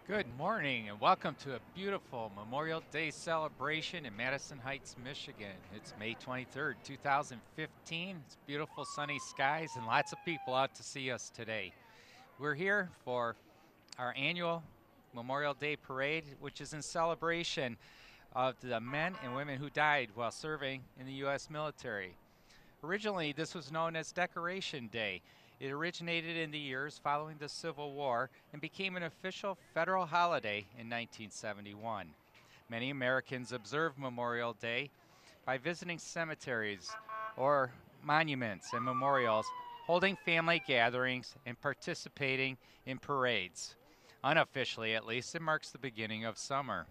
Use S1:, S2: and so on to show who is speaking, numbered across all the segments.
S1: Good morning and welcome to a beautiful Memorial Day celebration in Madison Heights, Michigan. It's May 23rd, 2015. It's beautiful sunny skies and lots of people out to see us today. We're here for our annual Memorial Day parade, which is in celebration of the men and women who died while serving in the U.S. military. Originally, this was known as Decoration Day. It originated in the years following the Civil War and became an official federal holiday in 1971. Many Americans observe Memorial Day by visiting cemeteries or monuments and memorials, holding family gatherings, and participating in parades. Unofficially, at least, it marks the beginning of summer.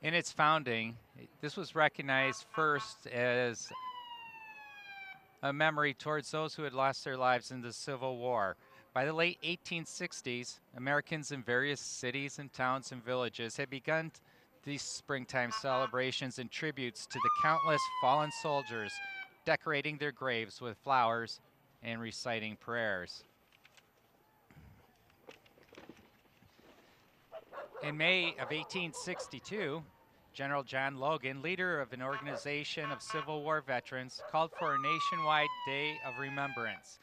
S1: In its founding, this was recognized first as a memory towards those who had lost their lives in the Civil War. By the late 1860s, Americans in various cities and towns and villages had begun these springtime celebrations and tributes to the countless fallen soldiers, decorating their graves with flowers and reciting prayers. In May of 1862, General John Logan, leader of an organization of Civil War veterans, called for a nationwide day of remembrance,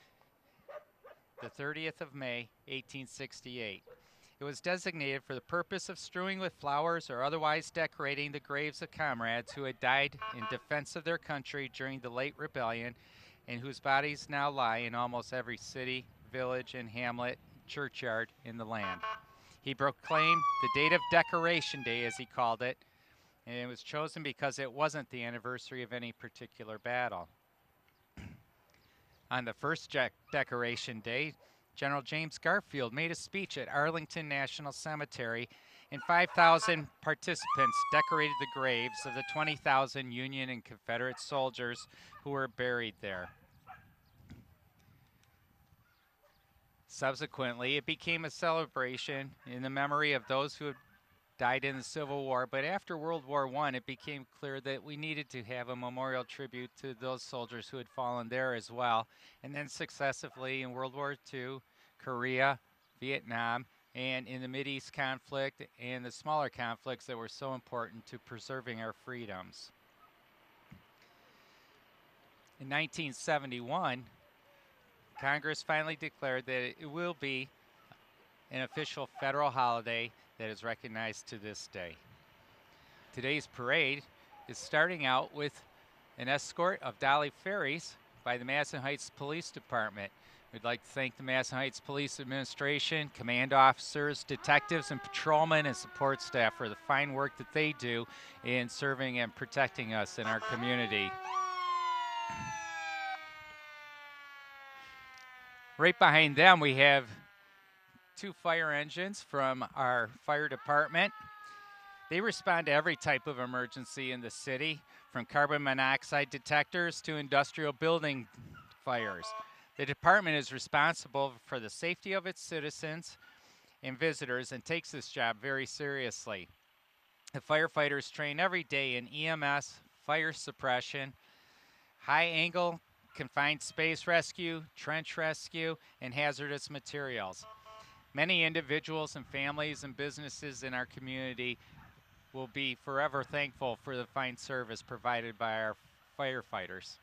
S1: the 30th of May, 1868. It was designated for the purpose of strewing with flowers or otherwise decorating the graves of comrades who had died in defense of their country during the late rebellion and whose bodies now lie in almost every city, village, and hamlet, churchyard in the land. He proclaimed the date of Decoration Day, as he called it, and it was chosen because it wasn't the anniversary of any particular battle. On the first Decoration Day, General James Garfield made a speech at Arlington National Cemetery, and 5,000 participants decorated the graves of the 20,000 Union and Confederate soldiers who were buried there. Subsequently, it became a celebration in the memory of those who had died in the Civil War, but after World War I, it became clear that we needed to have a memorial tribute to those soldiers who had fallen there as well. And then successively in World War II, Korea, Vietnam, and in the Mideast conflict and the smaller conflicts that were so important to preserving our freedoms. In 1971, Congress finally declared that it will be an official federal holiday that is recognized to this day. Today's parade is starting out with an escort of Dolly ferries by the Madison Heights Police Department. We'd like to thank the Madison Heights Police Administration, command officers, detectives, and patrolmen and support staff for the fine work that they do in serving and protecting us in our community. Right behind them, we have two fire engines from our fire department. They respond to every type of emergency in the city, from carbon monoxide detectors to industrial building fires. The department is responsible for the safety of its citizens and visitors and takes this job very seriously. The firefighters train every day in EMS, fire suppression, high angle confined space rescue, trench rescue, and hazardous materials. Many individuals and families and businesses in our community will be forever thankful for the fine service provided by our firefighters.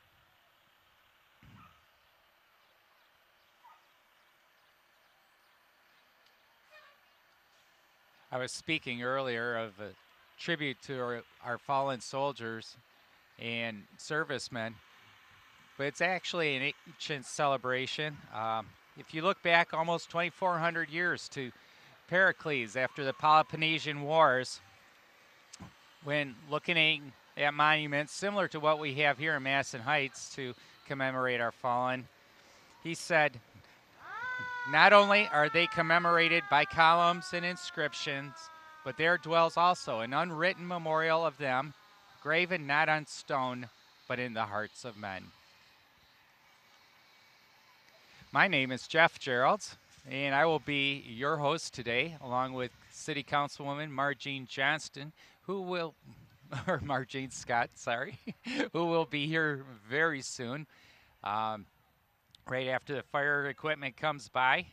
S1: I was speaking earlier of a tribute to our fallen soldiers and servicemen, but it's actually an ancient celebration. If you look back almost 2,400 years to Pericles after the Peloponnesian Wars, when looking at monuments similar to what we have here in Madison Heights to commemorate our fallen, he said, not only are they commemorated by columns and inscriptions, but there dwells also an unwritten memorial of them, graven not on stone, but in the hearts of men. My name is Jeff Geralds, and I will be your host today, along with City Councilwoman Margene Johnston, who will, or Margene Scott, sorry, who will be here very soon, right after the fire equipment comes by.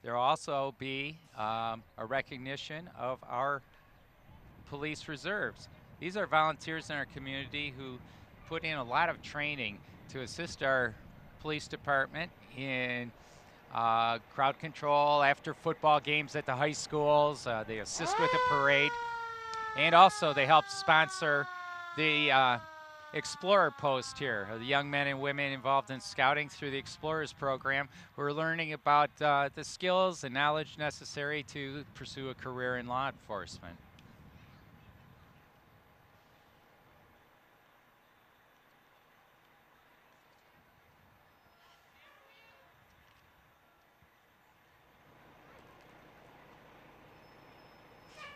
S1: There will also be a recognition of our police reserves. These are volunteers in our community who put in a lot of training to assist our police department in crowd control after football games at the high schools. They assist with the parade. And also they help sponsor the Explorer Post here, the young men and women involved in scouting through the Explorers program who are learning about the skills and knowledge necessary to pursue a career in law enforcement.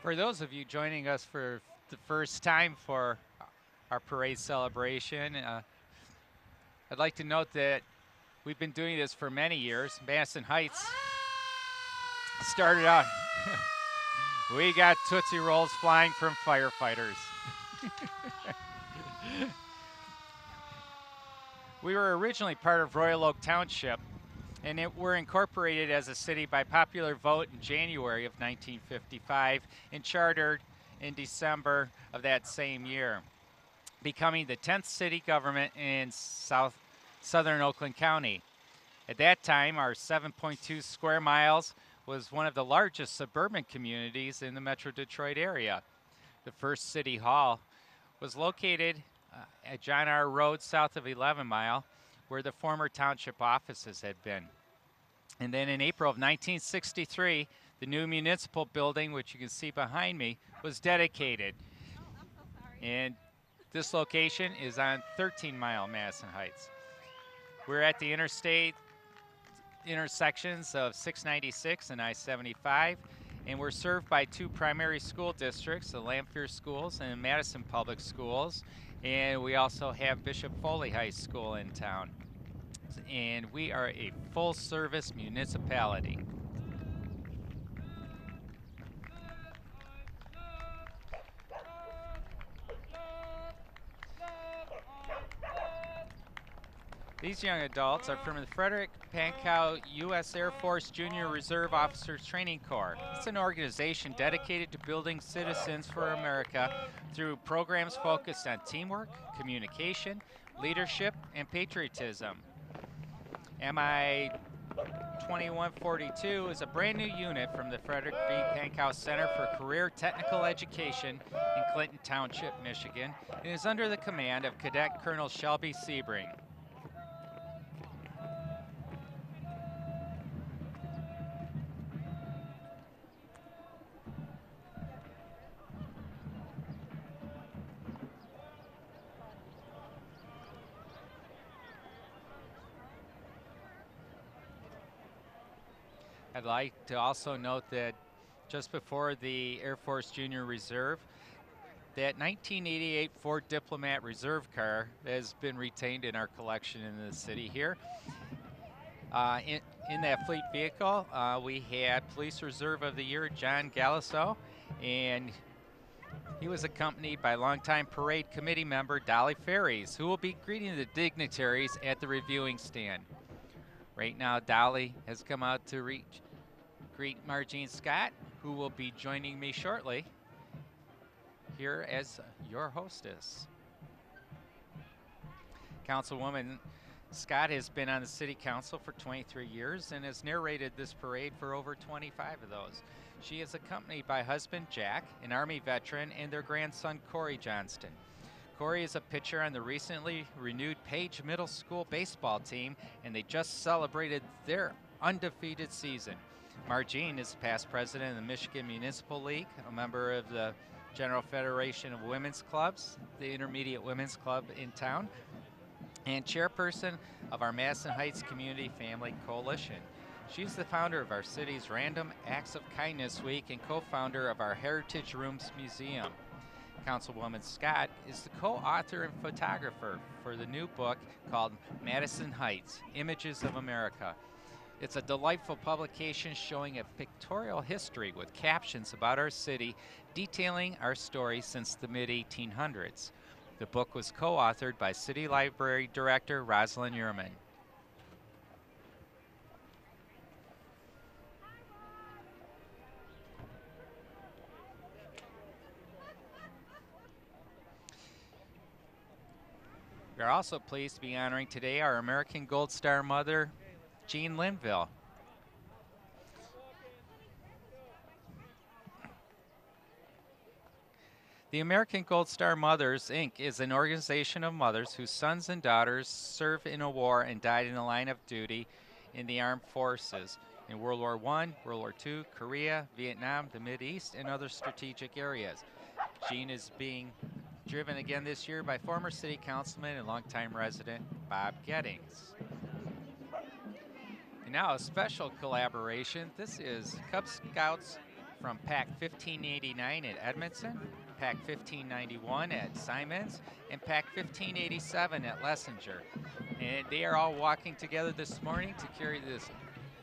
S1: For those of you joining us for the first time for our parade celebration, I'd like to note that we've been doing this for many years. Madison Heights started out, we got Tootsie Rolls flying from firefighters. We were originally part of Royal Oak Township, and were incorporated as a city by popular vote in January of 1955 and chartered in December of that same year, becoming the 10th city government in southern Oakland County. At that time, our 7.2 square miles was one of the largest suburban communities in the Metro Detroit area. The first city hall was located at John R. Road south of 11 Mile, where the former township offices had been. And then in April of 1963, the new municipal building, which you can see behind me, was dedicated. And this location is on 13 Mile Madison Heights. We're at the interstate intersections of 696 and I-75, and we're served by two primary school districts, the Lamphere Schools and Madison Public Schools, and we also have Bishop Foley High School in town. And we are a full-service municipality. These young adults are from the Frederick Pankow U.S. Air Force Junior Reserve Officers Training Corps. It's an organization dedicated to building citizens for America through programs focused on teamwork, communication, leadership, and patriotism. MI 2142 is a brand new unit from the Frederick B. Pankow Center for Career Technical Education in Clinton Township, Michigan, and is under the command of Cadet Colonel Shelby Sebring. I'd like to also note that just before the Air Force Junior Reserve, that 1988 Ford Diplomat Reserve car has been retained in our collection in the city here. In that fleet vehicle, we had Police Reserve of the Year John Galliso, and he was accompanied by longtime parade committee member Dolly Ferries, who will be greeting the dignitaries at the reviewing stand. Right now, Dolly has come out to greet Margene Scott, who will be joining me shortly here as your hostess. Councilwoman Scott has been on the City Council for 23 years and has narrated this parade for over 25 of those. She is accompanied by husband Jack, an Army veteran, and their grandson Corey Johnston. Corey is a pitcher on the recently renewed Page Middle School baseball team, and they just celebrated their undefeated season. Margene is past president of the Michigan Municipal League, a member of the General Federation of Women's Clubs, the intermediate women's club in town, and chairperson of our Madison Heights Community Family Coalition. She's the founder of our city's Random Acts of Kindness Week and co-founder of our Heritage Rooms Museum. Councilwoman Scott is the co-author and photographer for the new book called Madison Heights, Images of America. It's a delightful publication showing a pictorial history with captions about our city, detailing our story since the mid-1800s. The book was co-authored by City Library Director Rosalind Uhrman. We are also pleased to be honoring today our American Gold Star mother, Jean Linville. The American Gold Star Mothers, Inc. is an organization of mothers whose sons and daughters served in a war and died in the line of duty in the armed forces in World War I, World War II, Korea, Vietnam, the Mideast, and other strategic areas. Jean is being driven again this year by former city councilman and longtime resident Bob Gettings. And now a special collaboration. This is Cub Scouts from Pack 1589 at Edmondson, Pack 1591 at Simons, and Pack 1587 at Lessinger. And they are all walking together this morning to carry this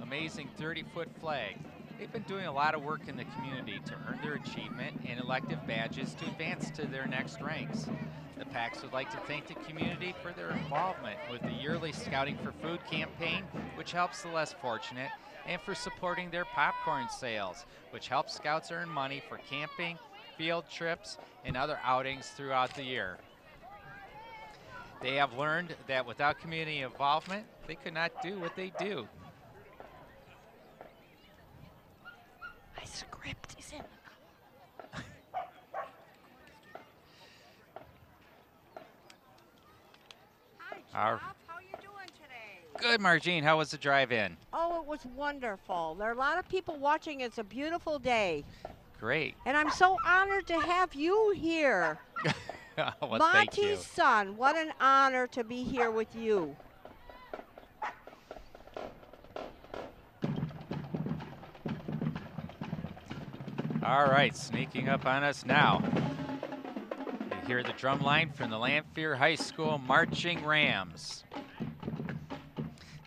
S1: amazing 30-foot flag. They've been doing a lot of work in the community to earn their achievement and elective badges to advance to their next ranks. The Packs would like to thank the community for their involvement with the yearly Scouting for Food campaign, which helps the less fortunate, and for supporting their popcorn sales, which helps Scouts earn money for camping, field trips, and other outings throughout the year. They have learned that without community involvement, they could not do what they do.
S2: My script is in the car.
S3: Hi, Jeff. How you doing today?
S1: Good, Margene. How was the drive-in?
S3: Oh, it was wonderful. There are a lot of people watching. It's a beautiful day.
S1: Great.
S3: And I'm so honored to have you here.
S1: Well,
S3: Monty's
S1: thank you.
S3: son, what an honor to be here with you.
S1: All right, sneaking up on us now. You hear the drum line from the Lanphier High School Marching Rams.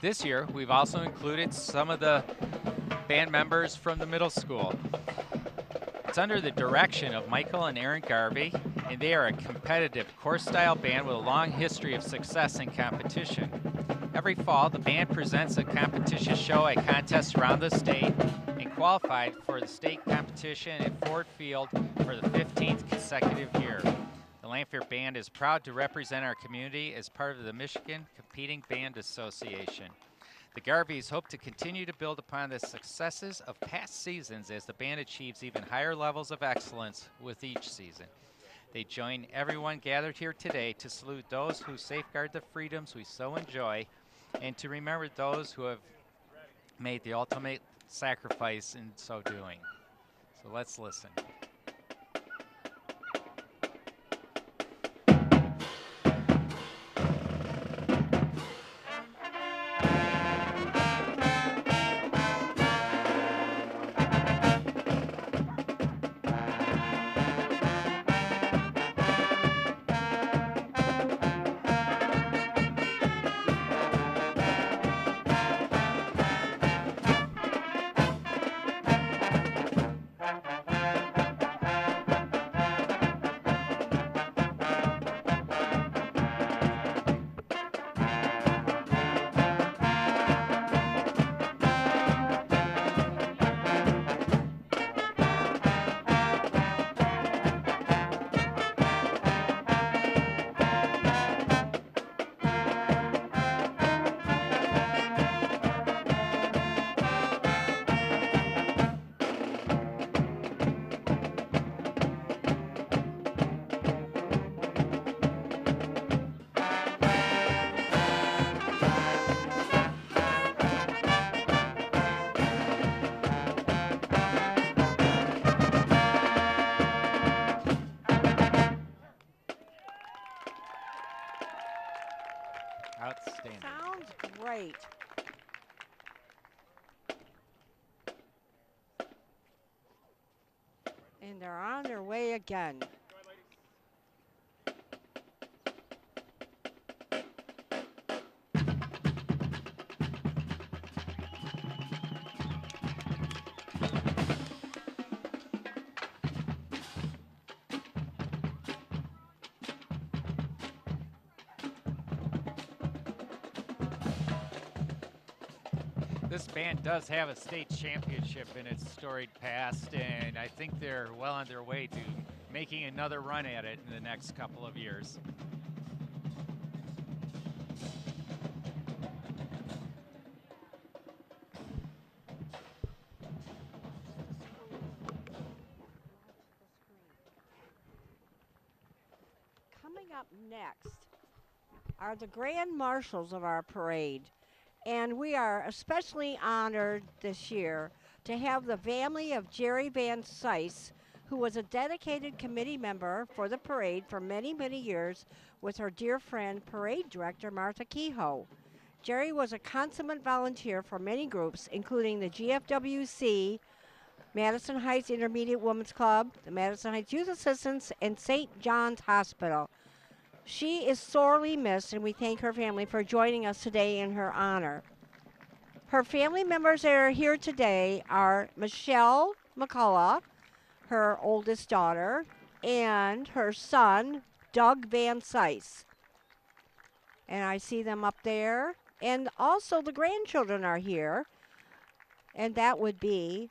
S1: This year, we've also included some of the band members from the middle school. It's under the direction of Michael and Aaron Garvey, and they are a competitive course-style band with a long history of success in competition. Every fall, the band presents a competition show at contests around the state and qualified for the state competition at Ford Field for the 15th consecutive year. The Lanphier Band is proud to represent our community as part of the Michigan Competing Band Association. The Garveys hope to continue to build upon the successes of past seasons as the band achieves even higher levels of excellence with each season. They join everyone gathered here today to salute those who safeguard the freedoms we so enjoy and to remember those who have made the ultimate sacrifice in so doing. So let's listen. Outstanding.
S3: Sounds great. And they're on their way again.
S1: This band does have a state championship in its storied past, and I think they're well on their way to making another run at it in the next couple of years.
S3: up next are the grand marshals of our parade. And we are especially honored this year to have the family of Jerry Van Sice, who was a dedicated committee member for the parade for many, many years with her dear friend, parade director Martha Kehoe. Jerry was a consummate volunteer for many groups, including the GFWC, Madison Heights Intermediate Women's Club, the Madison Heights Youth Assistance, and St. John's Hospital. She is sorely missed, and we thank her family for joining us today in her honor. Her family members that are here today are Michelle McCullough, her oldest daughter, and her son, Doug Van Sice. And I see them up there. And also the grandchildren are here, and that would be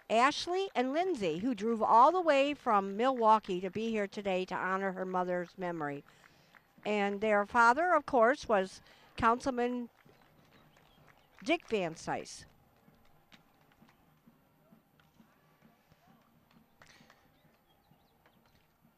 S3: Ashley and Lindsay, who drove all the way from Milwaukee to be here today to honor her mother's memory. And their father, of course, was Councilman Dick Van Sice.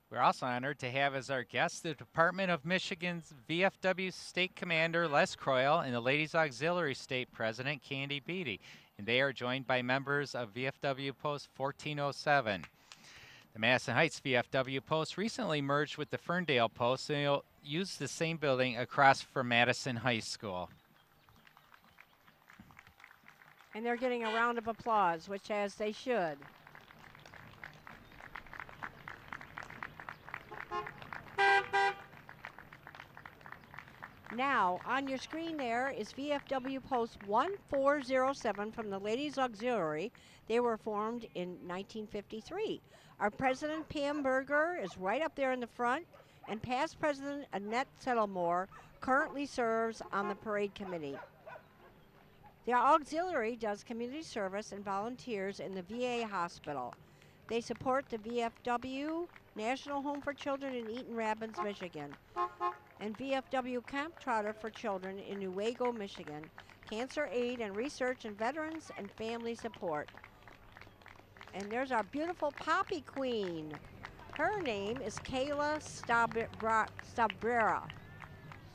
S1: We're also honored to have as our guest the Department of Michigan's VFW State Commander Les Croyle and the Ladies Auxiliary State President Candy Beatty. And they are joined by members of VFW Post 1407. The Madison Heights VFW Post recently merged with the Ferndale Post, and they'll use the same building across from Madison High School.
S3: And they're getting a round of applause, which as they should. Now, on your screen there is VFW Post 1407 from the Ladies Auxiliary. They were formed in 1953. Our president, Pam Berger, is right up there in the front, and past president Annette Settlemore currently serves on the parade committee. The auxiliary does community service and volunteers in the VA hospital. They support the VFW National Home for Children in Eaton Rapids, Michigan, and VFW Camp Trotter for Children in Newaygo, Michigan, cancer aid and research in veterans and family support. And there's our beautiful Poppy Queen. Her name is Kayla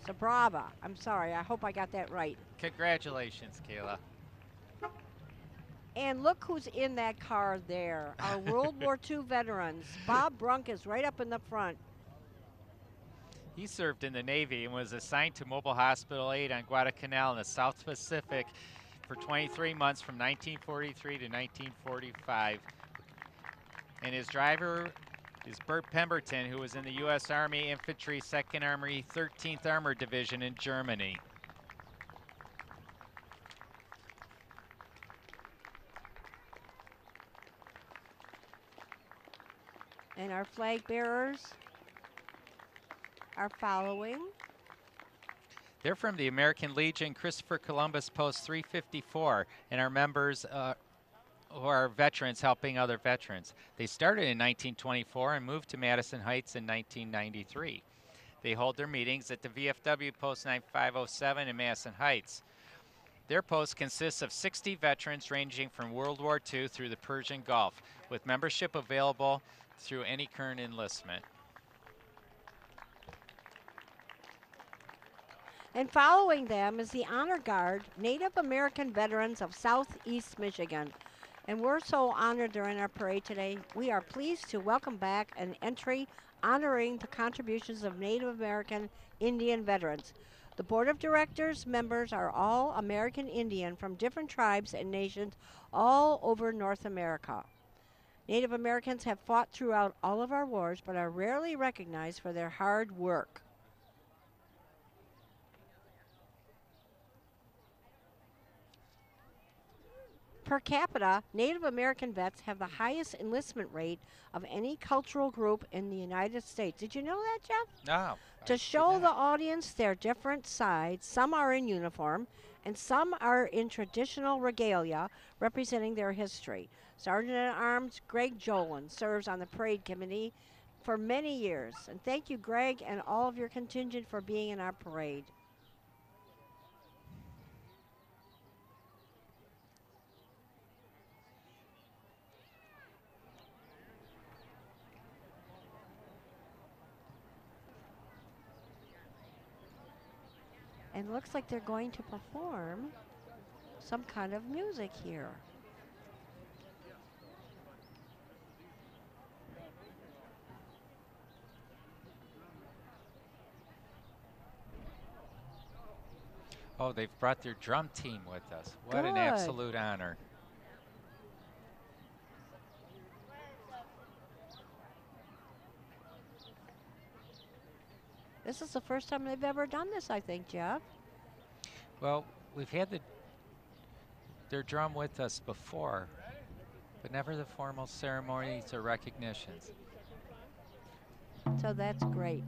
S3: Sabrava. I'm sorry, I hope I got that right.
S1: Congratulations, Kayla.
S3: And look who's in that car there, our World War II veterans. Bob Brunk is right up in the front.
S1: He served in the Navy and was assigned to Mobile Hospital Aid on Guadalcanal in the South Pacific for 23 months from 1943 to 1945. And his driver is Bert Pemberton, who was in the U.S. Army Infantry 2nd Armory 13th Armored Division in Germany.
S3: And our flag bearers are following.
S1: They're from the American Legion Christopher Columbus Post 354, and our members who are veterans helping other veterans. They started in 1924 and moved to Madison Heights in 1993. They hold their meetings at the VFW Post 9507 in Madison Heights. Their post consists of 60 veterans ranging from World War II through the Persian Gulf, with membership available through any current enlistment.
S3: And following them is the Honor Guard, Native American Veterans of Southeast Michigan. And we're so honored they're in our parade today. We are pleased to welcome back an entry honoring the contributions of Native American Indian veterans. The Board of Directors members are all American Indian from different tribes and nations all over North America. Native Americans have fought throughout all of our wars, but are rarely recognized for their hard work. Per capita, Native American vets have the highest enlistment rate of any cultural group in the United States. Did you know that, Jeff?
S1: No.
S3: To show the audience their different sides, some are in uniform and some are in traditional regalia representing their history. Sergeant at Arms Greg Jolin serves on the parade committee for many years. And thank you, Greg, and all of your contingent for being in our parade. And looks like they're going to perform some kind of music here.
S1: Oh, they've brought their drum team with us. What an
S3: Good.
S1: absolute honor.
S3: This is the first time they've ever done this, I think, Jeff.
S1: Well, we've had their drum with us before, but never the formal ceremonies or recognitions.
S3: So that's great.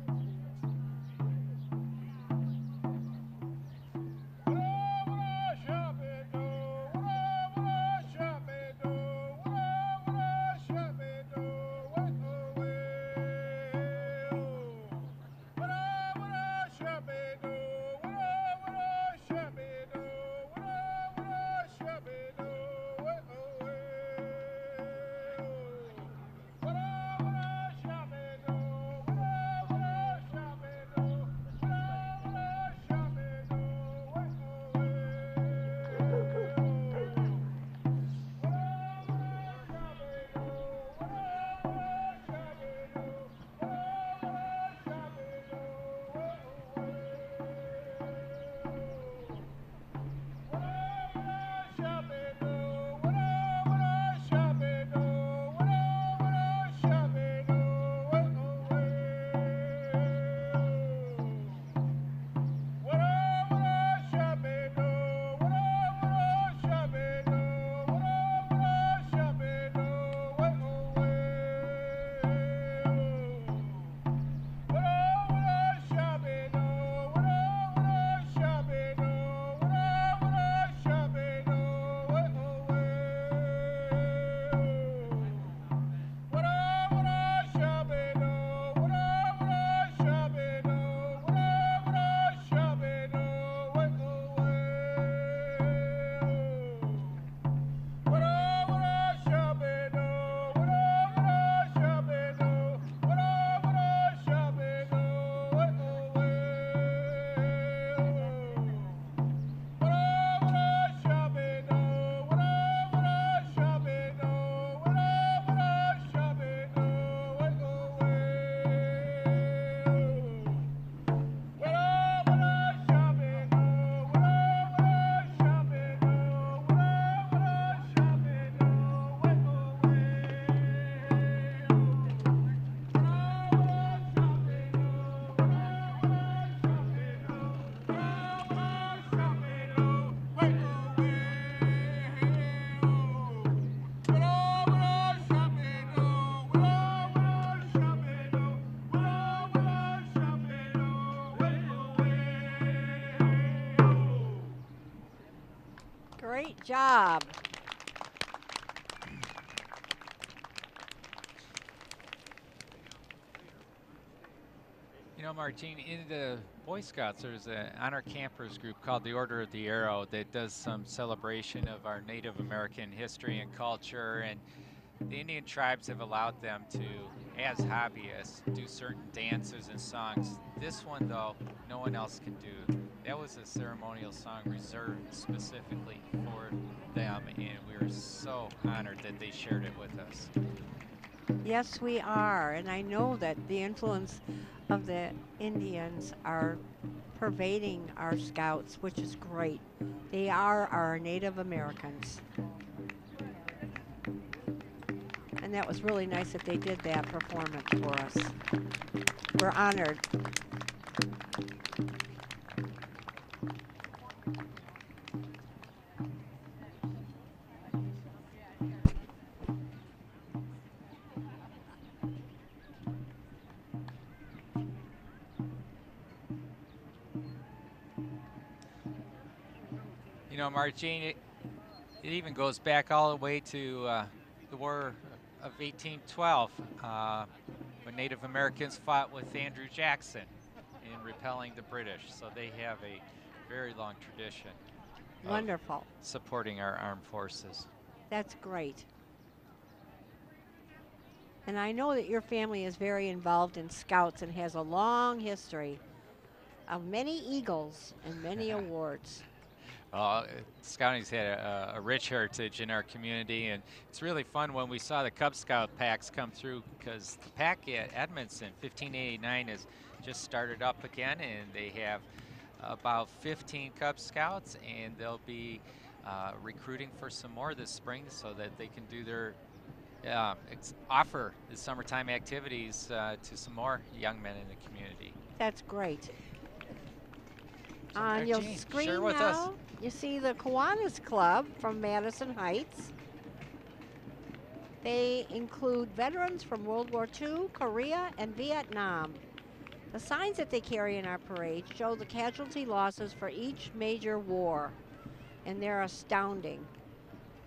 S3: Great job.
S1: You know, Martine, in the Boy Scouts, there's an honor campers group called the Order of the Arrow that does some celebration of our Native American history and culture. And the Indian tribes have allowed them to, as hobbyists, do certain dances and songs. This one, though, no one else can do. That was a ceremonial song reserved specifically for them, and we were so honored that they shared it with us.
S3: Yes, we are. And I know that the influence of the Indians are pervading our scouts, which is great. They are our Native Americans. And that was really nice that they did that performance for us. We're honored.
S1: You know, Martine, it even goes back all the way to the War of 1812 when Native Americans fought with Andrew Jackson in repelling the British. So they have a very long tradition of
S3: Wonderful.
S1: supporting our armed forces.
S3: That's great. And I know that your family is very involved in scouts and has a long history of many eagles and many awards.
S1: Well, scouting's had a rich heritage in our community, and it's really fun when we saw the Cub Scout packs come through because the pack at Edmondson, 1589, has just started up again, and they have about 15 Cub Scouts, and they'll be recruiting for some more this spring so that they can do their offer the summertime activities to some more young men in the community.
S3: That's great.
S1: So,
S3: On your
S1: Jean, share
S3: screen
S1: with us.
S3: now, you see the Kiwanis Club from Madison Heights. They include veterans from World War II, Korea, and Vietnam. The signs that they carry in our parade show the casualty losses for each major war, and they're astounding.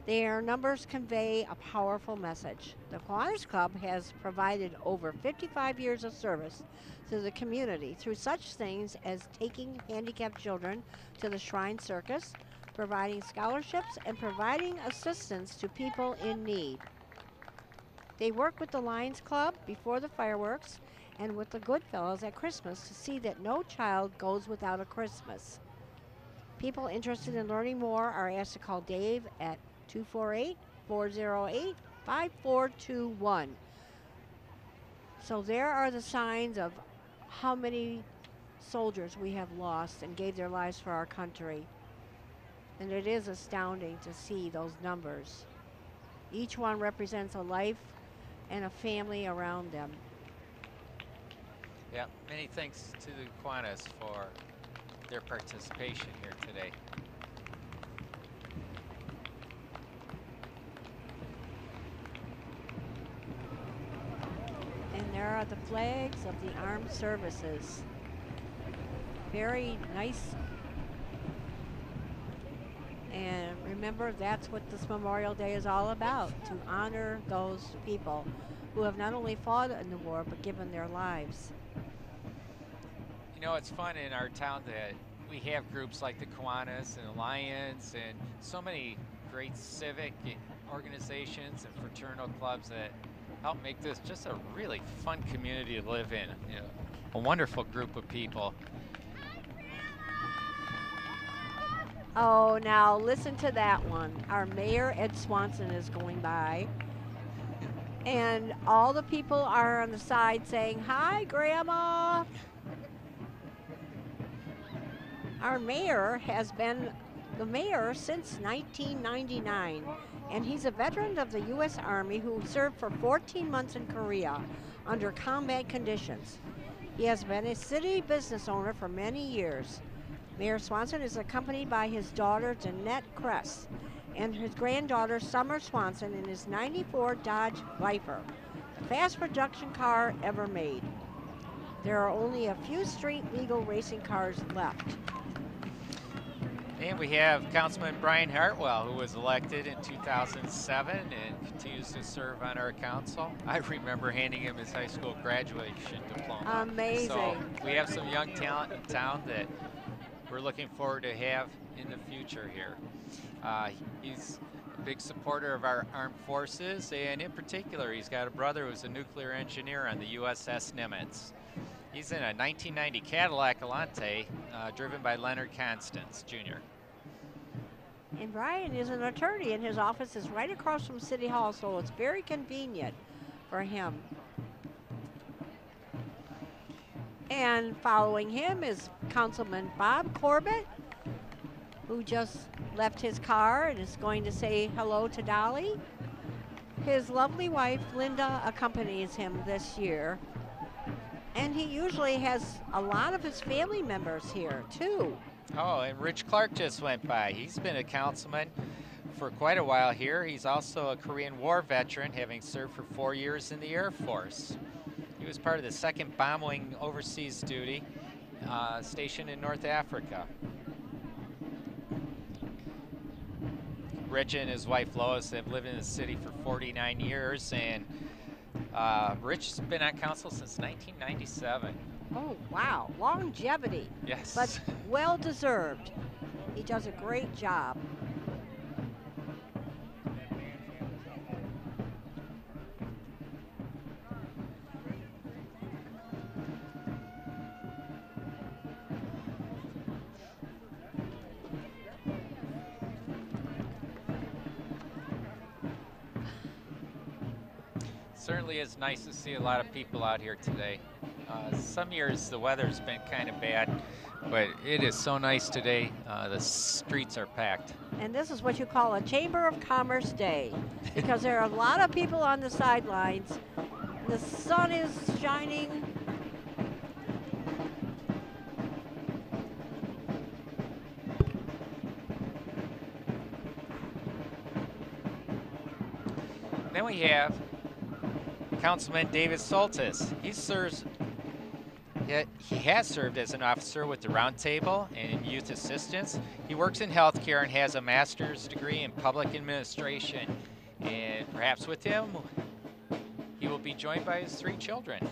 S3: Their numbers convey a powerful message. The Kiwanis Club has provided over 55 years of service to the community through such things as taking handicapped children to the Shrine Circus, providing scholarships, and providing assistance to people in need. They work with the Lions Club before the fireworks and with the Goodfellas at Christmas to see that no child goes without a Christmas. People interested in learning more are asked to call Dave at 248-408-5421. So there are the signs of how many soldiers we have lost and gave their lives for our country. And it is astounding to see those numbers. Each one represents a life and a family around them.
S1: Yeah, many thanks to the Kiwanis for their participation here today.
S3: And there are the flags of the armed services. Very nice. And remember, that's what this Memorial Day is all about, to honor those people who have not only fought in the war, but given their lives.
S1: You know, it's fun in our town that we have groups like the Kiwanis and Alliance and so many great civic organizations and fraternal clubs that help make this just a really fun community to live in. You know, a wonderful group of people.
S3: Oh, now listen to that one. Our mayor, Ed Swanson, is going by. And all the people are on the side saying, "Hi, Grandma." Our mayor has been the mayor since 1999, and he's a veteran of the U.S. Army who served for 14 months in Korea under combat conditions. He has been a city business owner for many years. Mayor Swanson is accompanied by his daughter, Jeanette Kress, and his granddaughter, Summer Swanson, in his 94 Dodge Viper, the fast production car ever made. There are only a few street legal racing cars left.
S1: And we have Councilman Brian Hartwell, who was elected in 2007 and continues to serve on our council. I remember handing him his high school graduation diploma.
S3: Amazing.
S1: So we have some young talent in town that we're looking forward to have in the future here. He's a big supporter of our armed forces, and in particular, he's got a brother who's a nuclear engineer on the USS Nimitz. He's in a 1990 Cadillac Alante driven by Leonard Constance, Jr.
S3: And Brian is an attorney, and his office is right across from City Hall, so it's very convenient for him. And following him is Councilman Bob Corbett, who just left his car and is going to say hello to Dolly. His lovely wife, Linda, accompanies him this year. And he usually has a lot of his family members here, too.
S1: Oh, and Rich Clark just went by. He's been a councilman for quite a while here. He's also a Korean War veteran, having served for 4 years in the Air Force. He was part of the 2nd Bomb Wing overseas duty stationed in North Africa. Rich and his wife Lois have lived in the city for 49 years, and Rich's been on council since 1997.
S3: Oh, wow, longevity.
S1: Yes.
S3: But well deserved. He does a great job.
S1: Certainly is nice to see a lot of people out here today. Some years the weather's been kind of bad, but it is so nice today. The streets are packed.
S3: And this is what you call a Chamber of Commerce day because there are a lot of people on the sidelines. The sun is shining.
S1: Then we have Councilman David Soltis. He has served as an officer with the Roundtable and in youth assistance. He works in healthcare and has a master's degree in public administration. And perhaps with him, he will be joined by his 3 children.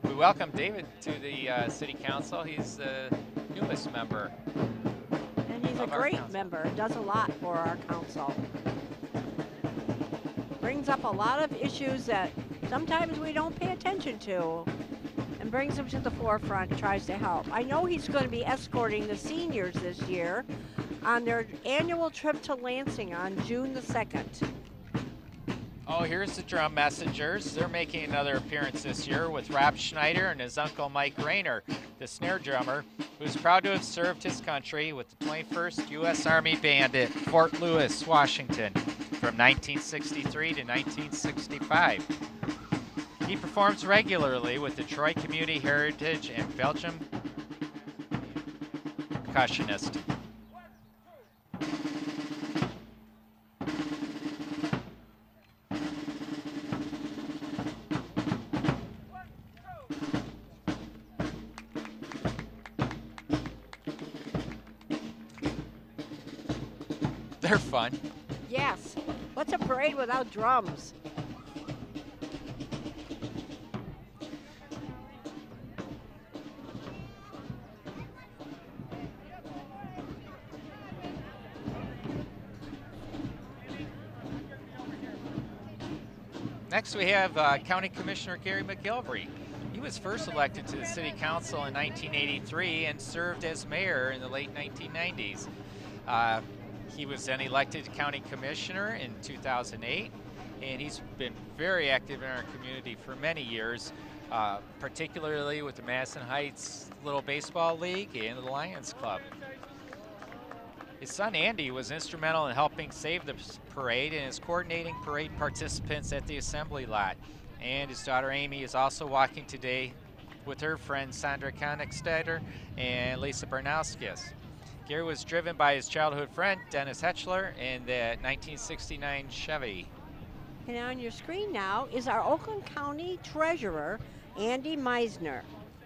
S1: We welcome David to the City Council. He's the newest member.
S3: And he's a great member, does a lot for our council. Brings up a lot of issues that sometimes we don't pay attention to and brings them to the forefront, tries to help. I know he's going to be escorting the seniors this year on their annual trip to Lansing on June the 2nd.
S1: Oh, here's the Drum Messengers. They're making another appearance this year with Rob Schneider and his uncle Mike Rayner, the snare drummer, who's proud to have served his country with the 21st U.S. Army Band at Fort Lewis, Washington, from 1963 to 1965. He performs regularly with the Troy Community Heritage and Belgium percussionist. They're fun.
S3: Yes. What's a parade without drums?
S1: Next we have County Commissioner Gary McGilvery. He was first elected to the City Council in 1983 and served as mayor in the late 1990s. He was then elected County Commissioner in 2008, and he's been very active in our community for many years, particularly with the Madison Heights Little Baseball League and the Lions Club. His son Andy was instrumental in helping save the parade and is coordinating parade participants at the assembly lot. And his daughter Amy is also walking today with her friends Sandra Konigstetter and Lisa Barnauskas. Gary was driven by his childhood friend Dennis Hetchler in the 1969 Chevy.
S3: And on your screen now is our Oakland County Treasurer, Andy Meisner.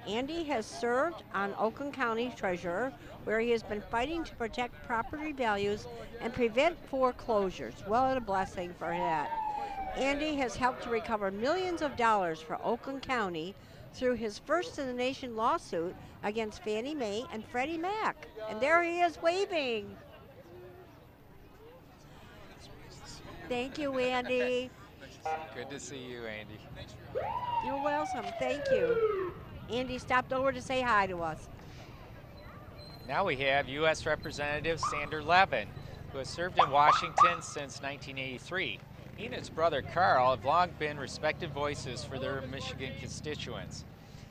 S3: Andy has served on Oakland County Treasurer, where he has been fighting to protect property values and prevent foreclosures. Well, a blessing for that. Andy has helped to recover millions of dollars for Oakland County through his first-in-the-nation lawsuit against Fannie Mae and Freddie Mac. And there he is waving. Thank you, Andy.
S1: Good to see you, Andy.
S3: You're welcome. Thank you. Andy stopped over to say hi to us.
S1: Now we have U.S. Representative Sander Levin, who has served in Washington since 1983. He and his brother Carl have long been respected voices for their Michigan constituents.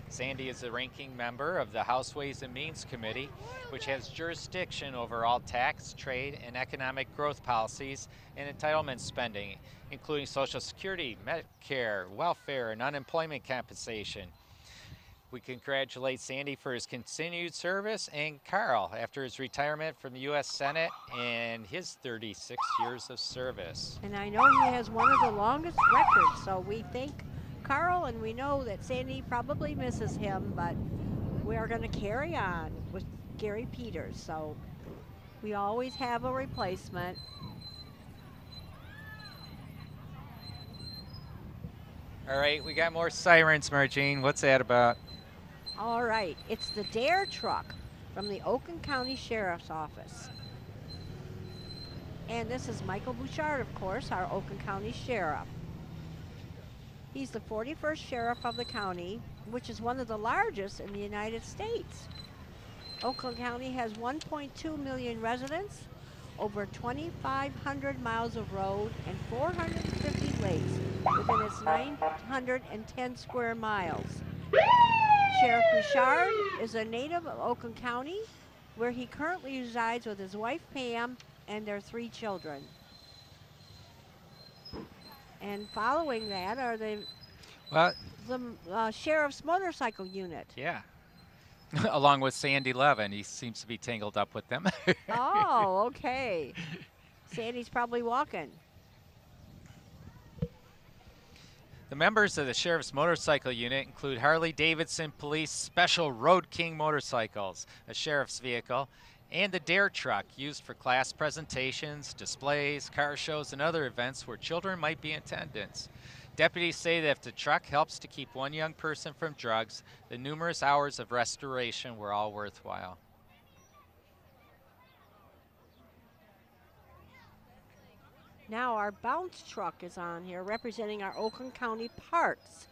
S1: Sandy is the ranking member of the House Ways and Means Committee, which has jurisdiction over all tax, trade, and economic growth policies and entitlement spending, including Social Security, Medicare, welfare, and unemployment compensation. We congratulate Sandy for his continued service and Carl after his retirement from the U.S. Senate and his 36 years of service.
S3: And I know he has one of the longest records, so we thank Carl, and we know that Sandy probably misses him, but we are going to carry on with Gary Peters, so we always have a replacement.
S1: All right, we got more sirens, Margene. What's that about?
S3: All right, it's the DARE truck from the Oakland County Sheriff's Office. And this is Michael Bouchard, of course, our Oakland County Sheriff. He's the 41st Sheriff of the county, which is one of the largest in the United States. Oakland County has 1.2 million residents, over 2,500 miles of road, and 450 lakes, within its 910 square miles. Sheriff Bouchard is a native of Oakland County, where he currently resides with his wife Pam and their 3 children. And following that are
S1: Well,
S3: the sheriff's motorcycle unit.
S1: yeah. Along with Sandy Levin, he seems to be tangled up with them.
S3: Oh, okay. Sandy's probably walking.
S1: The members of the Sheriff's Motorcycle Unit include Harley-Davidson Police Special Road King motorcycles, a sheriff's vehicle, and the Dare truck used for class presentations, displays, car shows, and other events where children might be in attendance. Deputies say that if the truck helps to keep one young person from drugs, the numerous hours of restoration were all worthwhile.
S3: Now our bounce truck is on here representing our Oakland County parks.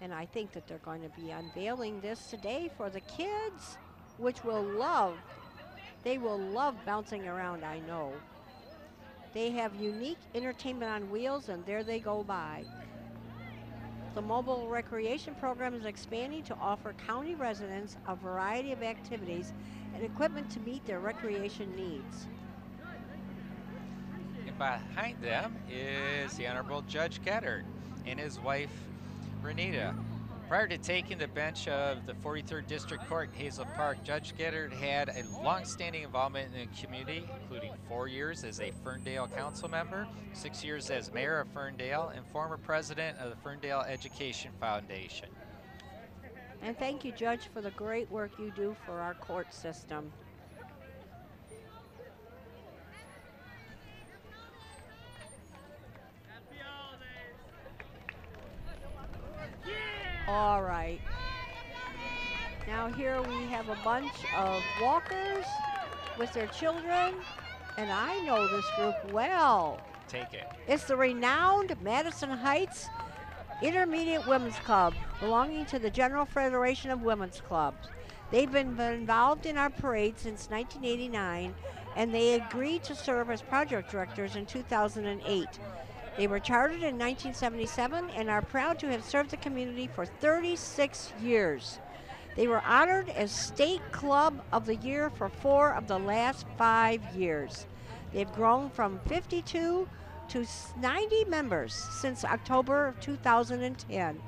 S3: And I think that they're going to be unveiling this today for the kids, which they will love bouncing around, I know. They have unique entertainment on wheels, and there they go by. The mobile recreation program is expanding to offer county residents a variety of activities and equipment to meet their recreation needs.
S1: And behind them is the Honorable Judge Geddard and his wife, Renita. Prior to taking the bench of the 43rd District Court in Hazel Park, Judge Geddard had a long-standing involvement in the community, including 4 years as a Ferndale council member, 6 years as mayor of Ferndale, and former president of the Ferndale Education Foundation.
S3: And thank you, Judge, for the great work you do for our court system. All right. Now here we have a bunch of walkers with their children, and I know this group well.
S1: Take it.
S3: It's the renowned Madison Heights Intermediate Women's Club, belonging to the General Federation of Women's Clubs. They've been involved in our parade since 1989, and they agreed to serve as project directors in 2008. They were chartered in 1977 and are proud to have served the community for 36 years. They were honored as State Club of the Year for 4 of the last 5 years. They've grown from 52 to 90 members since October of 2010,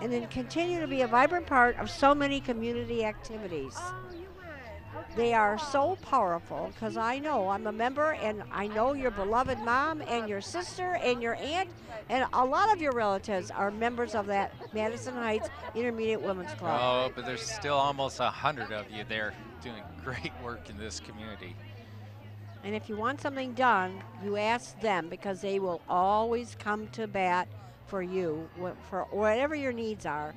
S3: and then continue to be a vibrant part of so many community activities. They are so powerful because I know I'm a member, and I know your beloved mom and your sister and your aunt and a lot of your relatives are members of that Madison Heights Intermediate Women's Club.
S1: Oh, but there's still almost 100 of you there doing great work in this community.
S3: And if you want something done, you ask them because they will always come to bat for you, for whatever your needs are.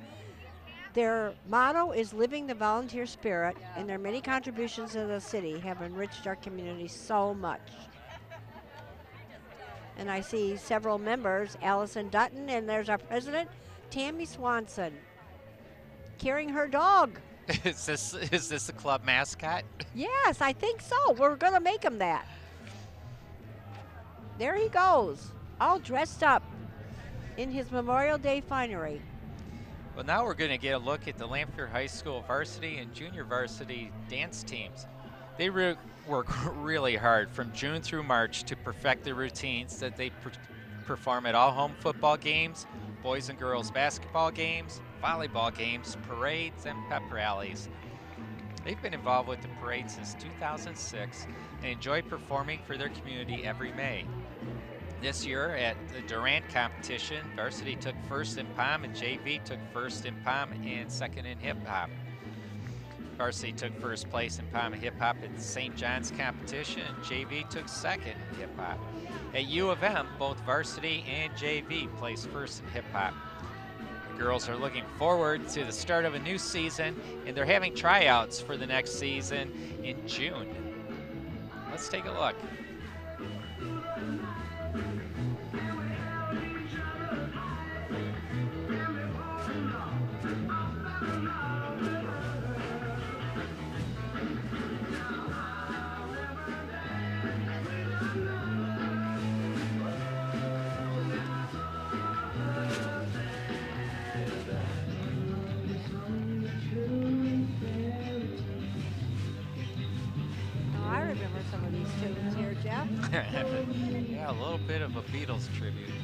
S3: Their motto is living the volunteer spirit, and their many contributions to the city have enriched our community so much. And I see several members, Allison Dutton, and there's our president, Tammy Swanson, carrying her dog.
S1: Is this the club mascot?
S3: Yes, I think so. We're going to make him that. There he goes, all dressed up in his Memorial Day finery.
S1: Well, now we're going to get a look at the Lanphier High School varsity and junior varsity dance teams. They work really hard from June through March to perfect the routines that they perform at all home football games, boys and girls basketball games, volleyball games, parades, and pep rallies. They've been involved with the parade since 2006 and enjoy performing for their community every May. This year at the Durant competition, varsity took first in pom and JV took first in pom and second in hip hop. Varsity took first place in pom and hip hop at the St. John's competition, and JV took second in hip hop. At U of M, both varsity and JV placed first in hip hop. The girls are looking forward to the start of a new season, and they're having tryouts for the next season in June. Let's take a look.
S3: remember some of these tunes here, Jeff.
S1: Yeah, a little bit of a Beatles tribute here.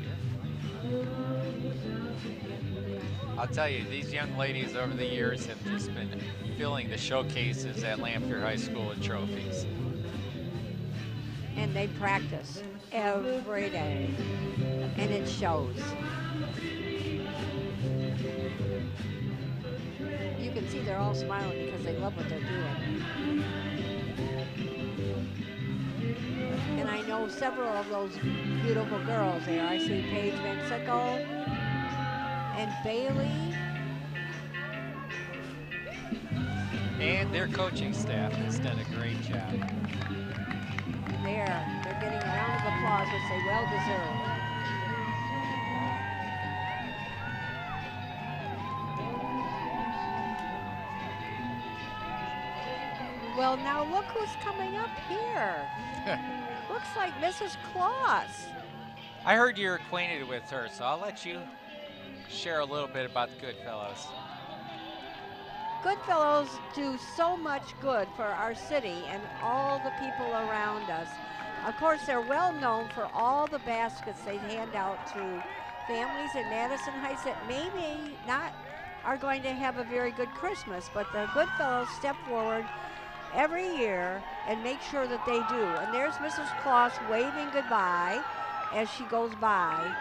S1: I'll tell you, these young ladies over the years have just been filling the showcases at Lanphier High School with trophies.
S3: And they practice every day, and it shows. You can see they're all smiling because they love what they're doing. And I know several of those beautiful girls there. I see Paige Van Sickle and Bailey.
S1: And their coaching staff has done a great job.
S3: They're getting a round of applause, which they well deserve. Well, now look who's coming up here. Looks like Mrs. Claus.
S1: I heard you're acquainted with her, so I'll let you share a little bit about the Goodfellows.
S3: Goodfellows do so much good for our city and all the people around us. Of course, they're well known for all the baskets they hand out to families in Madison Heights that maybe not are going to have a very good Christmas, but the Goodfellows step forward every year and make sure that they do. And there's Mrs. Claus waving goodbye as she goes by.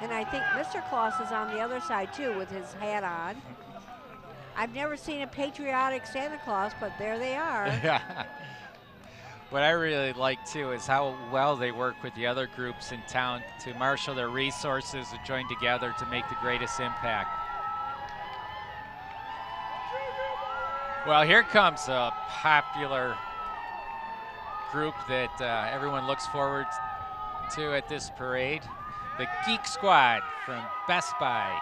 S3: And I think Mr. Claus is on the other side too with his hat on. I've never seen a patriotic Santa Claus, but there they are.
S1: What I really like too is how well they work with the other groups in town to marshal their resources and join together to make the greatest impact. Well, here comes a popular group that everyone looks forward to at this parade. The Geek Squad from Best Buy.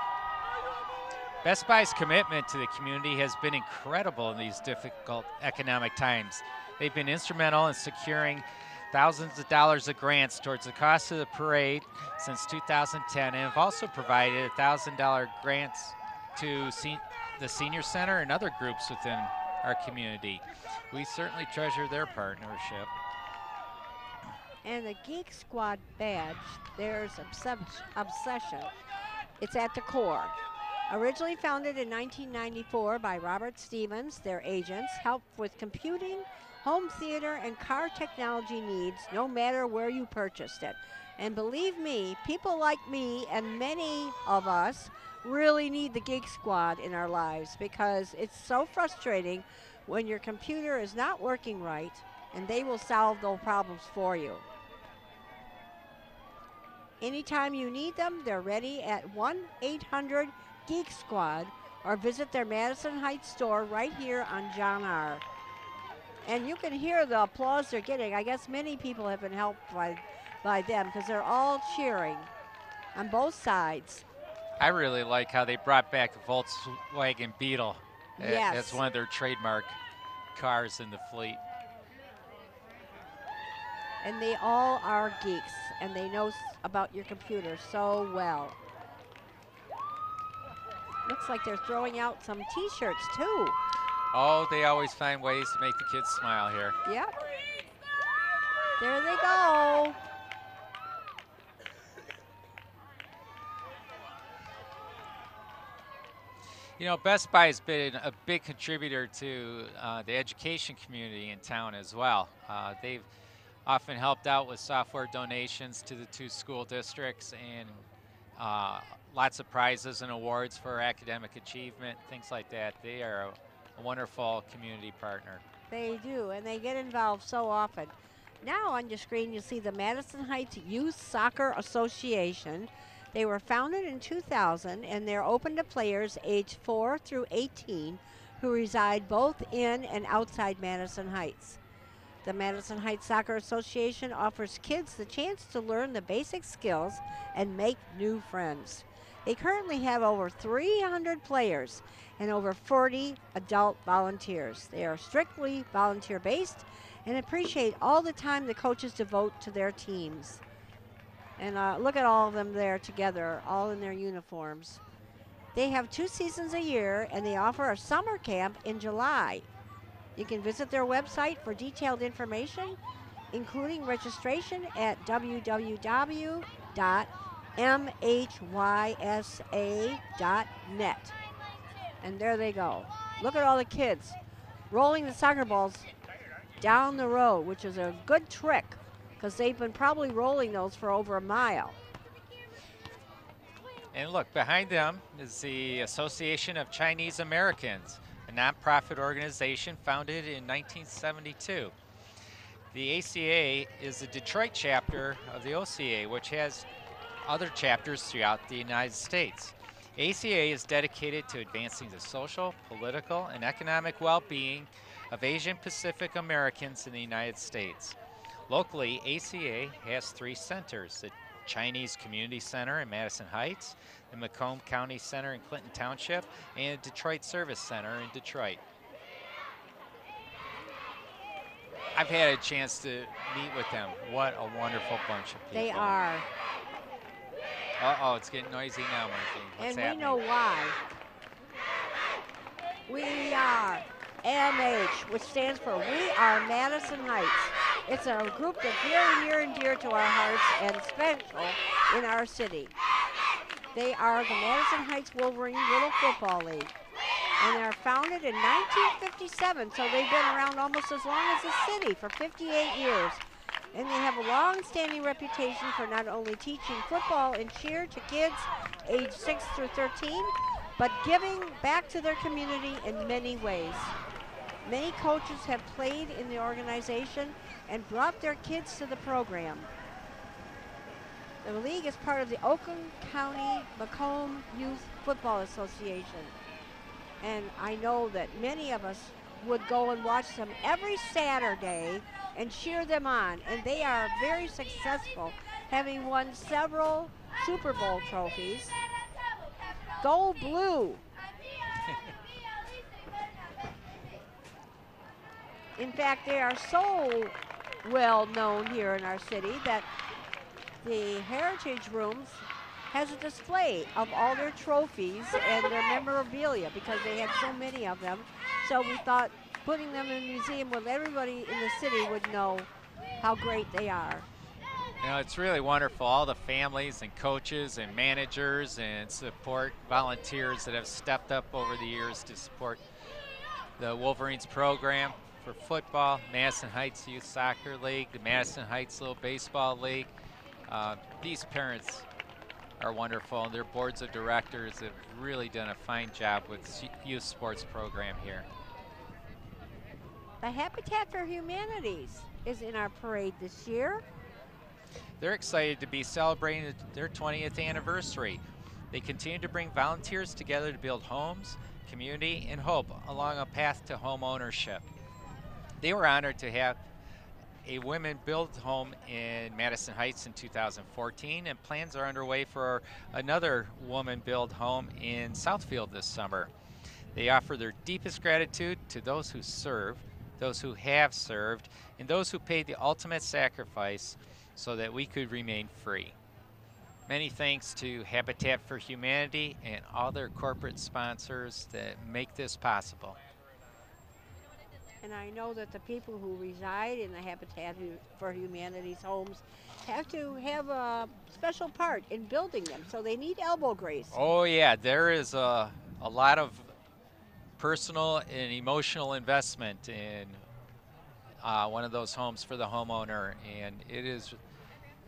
S1: Best Buy's commitment to the community has been incredible in these difficult economic times. They've been instrumental in securing thousands of dollars of grants towards the cost of the parade since 2010 and have also provided $1,000 grants to the Senior Center and other groups within our community. We certainly treasure their partnership.
S3: And the Geek Squad badge, there's obsession. It's at the core. Originally founded in 1994 by Robert Stevens, their agents help with computing, home theater, and car technology needs no matter where you purchased it. And believe me, people like me and many of us really need the Geek Squad in our lives because it's so frustrating when your computer is not working right, and they will solve those problems for you. Anytime you need them, they're ready at 1-800-GEEK-SQUAD or visit their Madison Heights store right here on John R. And you can hear the applause they're getting. I guess many people have been helped by them because they're all cheering on both sides.
S1: I really like how they brought back the Volkswagen Beetle as one of their trademark cars in the fleet.
S3: And they all are geeks, and they know about your computer so well. Looks like they're throwing out some t-shirts too.
S1: Oh, they always find ways to make the kids smile here.
S3: Yep. There they go.
S1: You know, Best Buy has been a big contributor to the education community in town as well. They've often helped out with software donations to the 2 school districts and lots of prizes and awards for academic achievement, things like that. They are a wonderful community partner.
S3: They do, and they get involved so often. Now on your screen you see the Madison Heights Youth Soccer Association. They were founded in 2000 and they're open to players aged 4 through 18 who reside both in and outside Madison Heights. The Madison Heights Soccer Association offers kids the chance to learn the basic skills and make new friends. They currently have over 300 players and over 40 adult volunteers. They are strictly volunteer-based and appreciate all the time the coaches devote to their teams. And look at all of them there together, all in their uniforms. They have 2 seasons a year, and they offer a summer camp in July. You can visit their website for detailed information, including registration at www.mhysa.net. And there they go. Look at all the kids rolling the soccer balls down the road, which is a good trick because they've been probably rolling those for over a mile.
S1: And look, behind them is the Association of Chinese Americans, a nonprofit organization founded in 1972. The ACA is the Detroit chapter of the OCA, which has other chapters throughout the United States. ACA is dedicated to advancing the social, political, and economic well-being of Asian Pacific Americans in the United States. Locally, ACA has 3 centers: the Chinese Community Center in Madison Heights, the Macomb County Center in Clinton Township, and the Detroit Service Center in Detroit. I've had a chance to meet with them. What a wonderful bunch of people.
S3: They are.
S1: Uh-oh, it's getting noisy now, Murphy. What's
S3: And
S1: happening?
S3: we know why. We are MH, which stands for We Are Madison Heights. It's a group that's very near and dear to our hearts and special in our city. They are the Madison Heights Wolverine Little Football League. And they are founded in 1957, so they've been around almost as long as the city, for 58 years. And they have a long-standing reputation for not only teaching football and cheer to kids age 6 through 13, but giving back to their community in many ways. Many coaches have played in the organization and brought their kids to the program. The league is part of the Oakland County Macomb Youth Football Association. And I know that many of us would go and watch them every Saturday and cheer them on. And they are very successful, having won several Super Bowl trophies. Go Blue! In fact, they are so well known here in our city that the Heritage Rooms has a display of all their trophies and their memorabilia because they had so many of them. So we thought putting them in a museum where everybody in the city would know how great they are.
S1: You know, it's really wonderful. All the families and coaches and managers and support volunteers that have stepped up over the years to support the Wolverines program for football, Madison Heights Youth Soccer League, the Madison Heights Little Baseball League. These parents are wonderful, and their boards of directors have really done a fine job with youth sports program here.
S3: The Habitat for Humanities is in our parade this year.
S1: They're excited to be celebrating their 20th anniversary. They continue to bring volunteers together to build homes, community, and hope along a path to home ownership. They were honored to have a women build home in Madison Heights in 2014, and plans are underway for another woman build home in Southfield this summer. They offer their deepest gratitude to those who serve, those who have served, and those who paid the ultimate sacrifice so that we could remain free. Many thanks to Habitat for Humanity and all their corporate sponsors that make this possible.
S3: And I know that the people who reside in the Habitat for Humanity's homes have to have a special part in building them, so they need elbow grease.
S1: Oh yeah, there is a lot of personal and emotional investment in one of those homes for the homeowner, and it is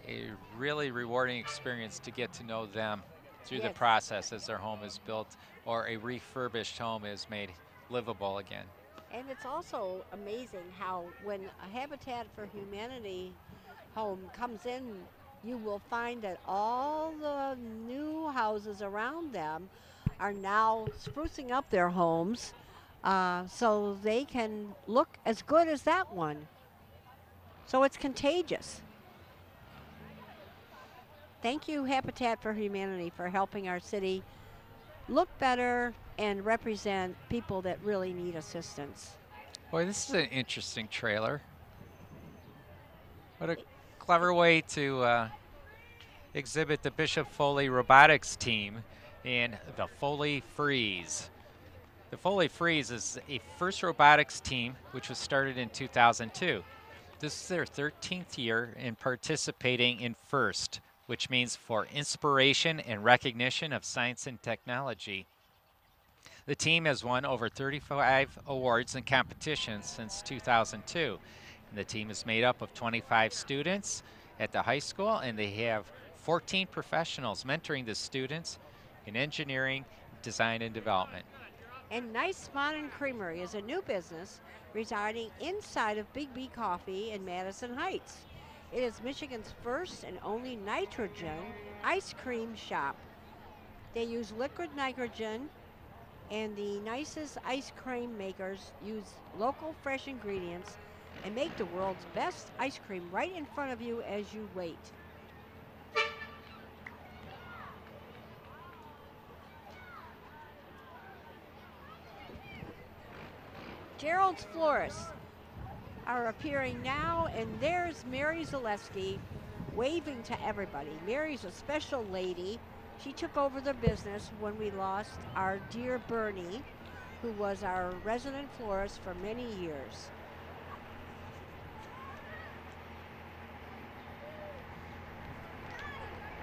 S1: a really rewarding experience to get to know them through the process as their home is built or a refurbished home is made livable again.
S3: And it's also amazing how when a Habitat for Humanity home comes in, you will find that all the new houses around them are now sprucing up their homes so they can look as good as that one. So it's contagious. Thank you, Habitat for Humanity, for helping our city look better and represent people that really need assistance.
S1: Boy, this is an interesting trailer. What a clever way to exhibit the Bishop Foley robotics team in the Foley Freeze. The Foley Freeze is a FIRST robotics team which was started in 2002. This is their 13th year in participating in FIRST, which means for inspiration and recognition of science and technology. The team has won over 35 awards and competitions since 2002. And the team is made up of 25 students at the high school, and they have 14 professionals mentoring the students in engineering, design, and development.
S3: And Nice Modern Creamery is a new business residing inside of Big B Coffee in Madison Heights. It is Michigan's first and only nitrogen ice cream shop. They use liquid nitrogen, and the nicest ice cream makers use local fresh ingredients and make the world's best ice cream right in front of you as you wait. Gerald's Florists are appearing now, and there's Mary Zaleski waving to everybody. Mary's a special lady. She took over the business when we lost our dear Bernie, who was our resident florist for many years.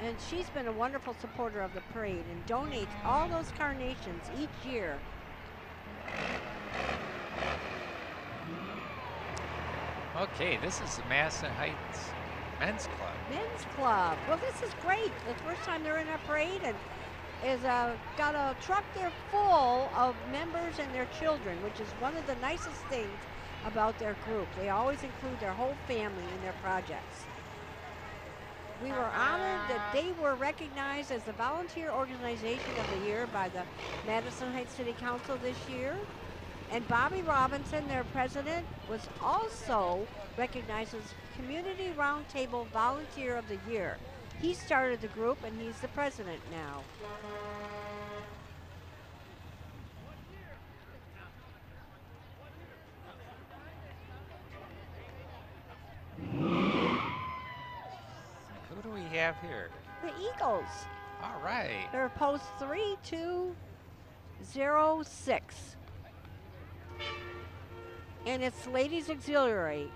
S3: And she's been a wonderful supporter of the parade and donates all those carnations each year.
S1: Okay, this is the Madison Heights Men's Club.
S3: Men's Club. Well, this is great. The first time they're in our parade, and is got a truck there full of members and their children, which is one of the nicest things about their group. They always include their whole family in their projects. We were honored that they were recognized as the Volunteer Organization of the Year by the Madison Heights City Council this year. And Bobby Robinson, their president, was also recognized as Community Roundtable Volunteer of the Year. He started the group, and he's the president now.
S1: Who do we have here?
S3: The Eagles.
S1: All right.
S3: They're post 3206. And it's Ladies Auxiliary.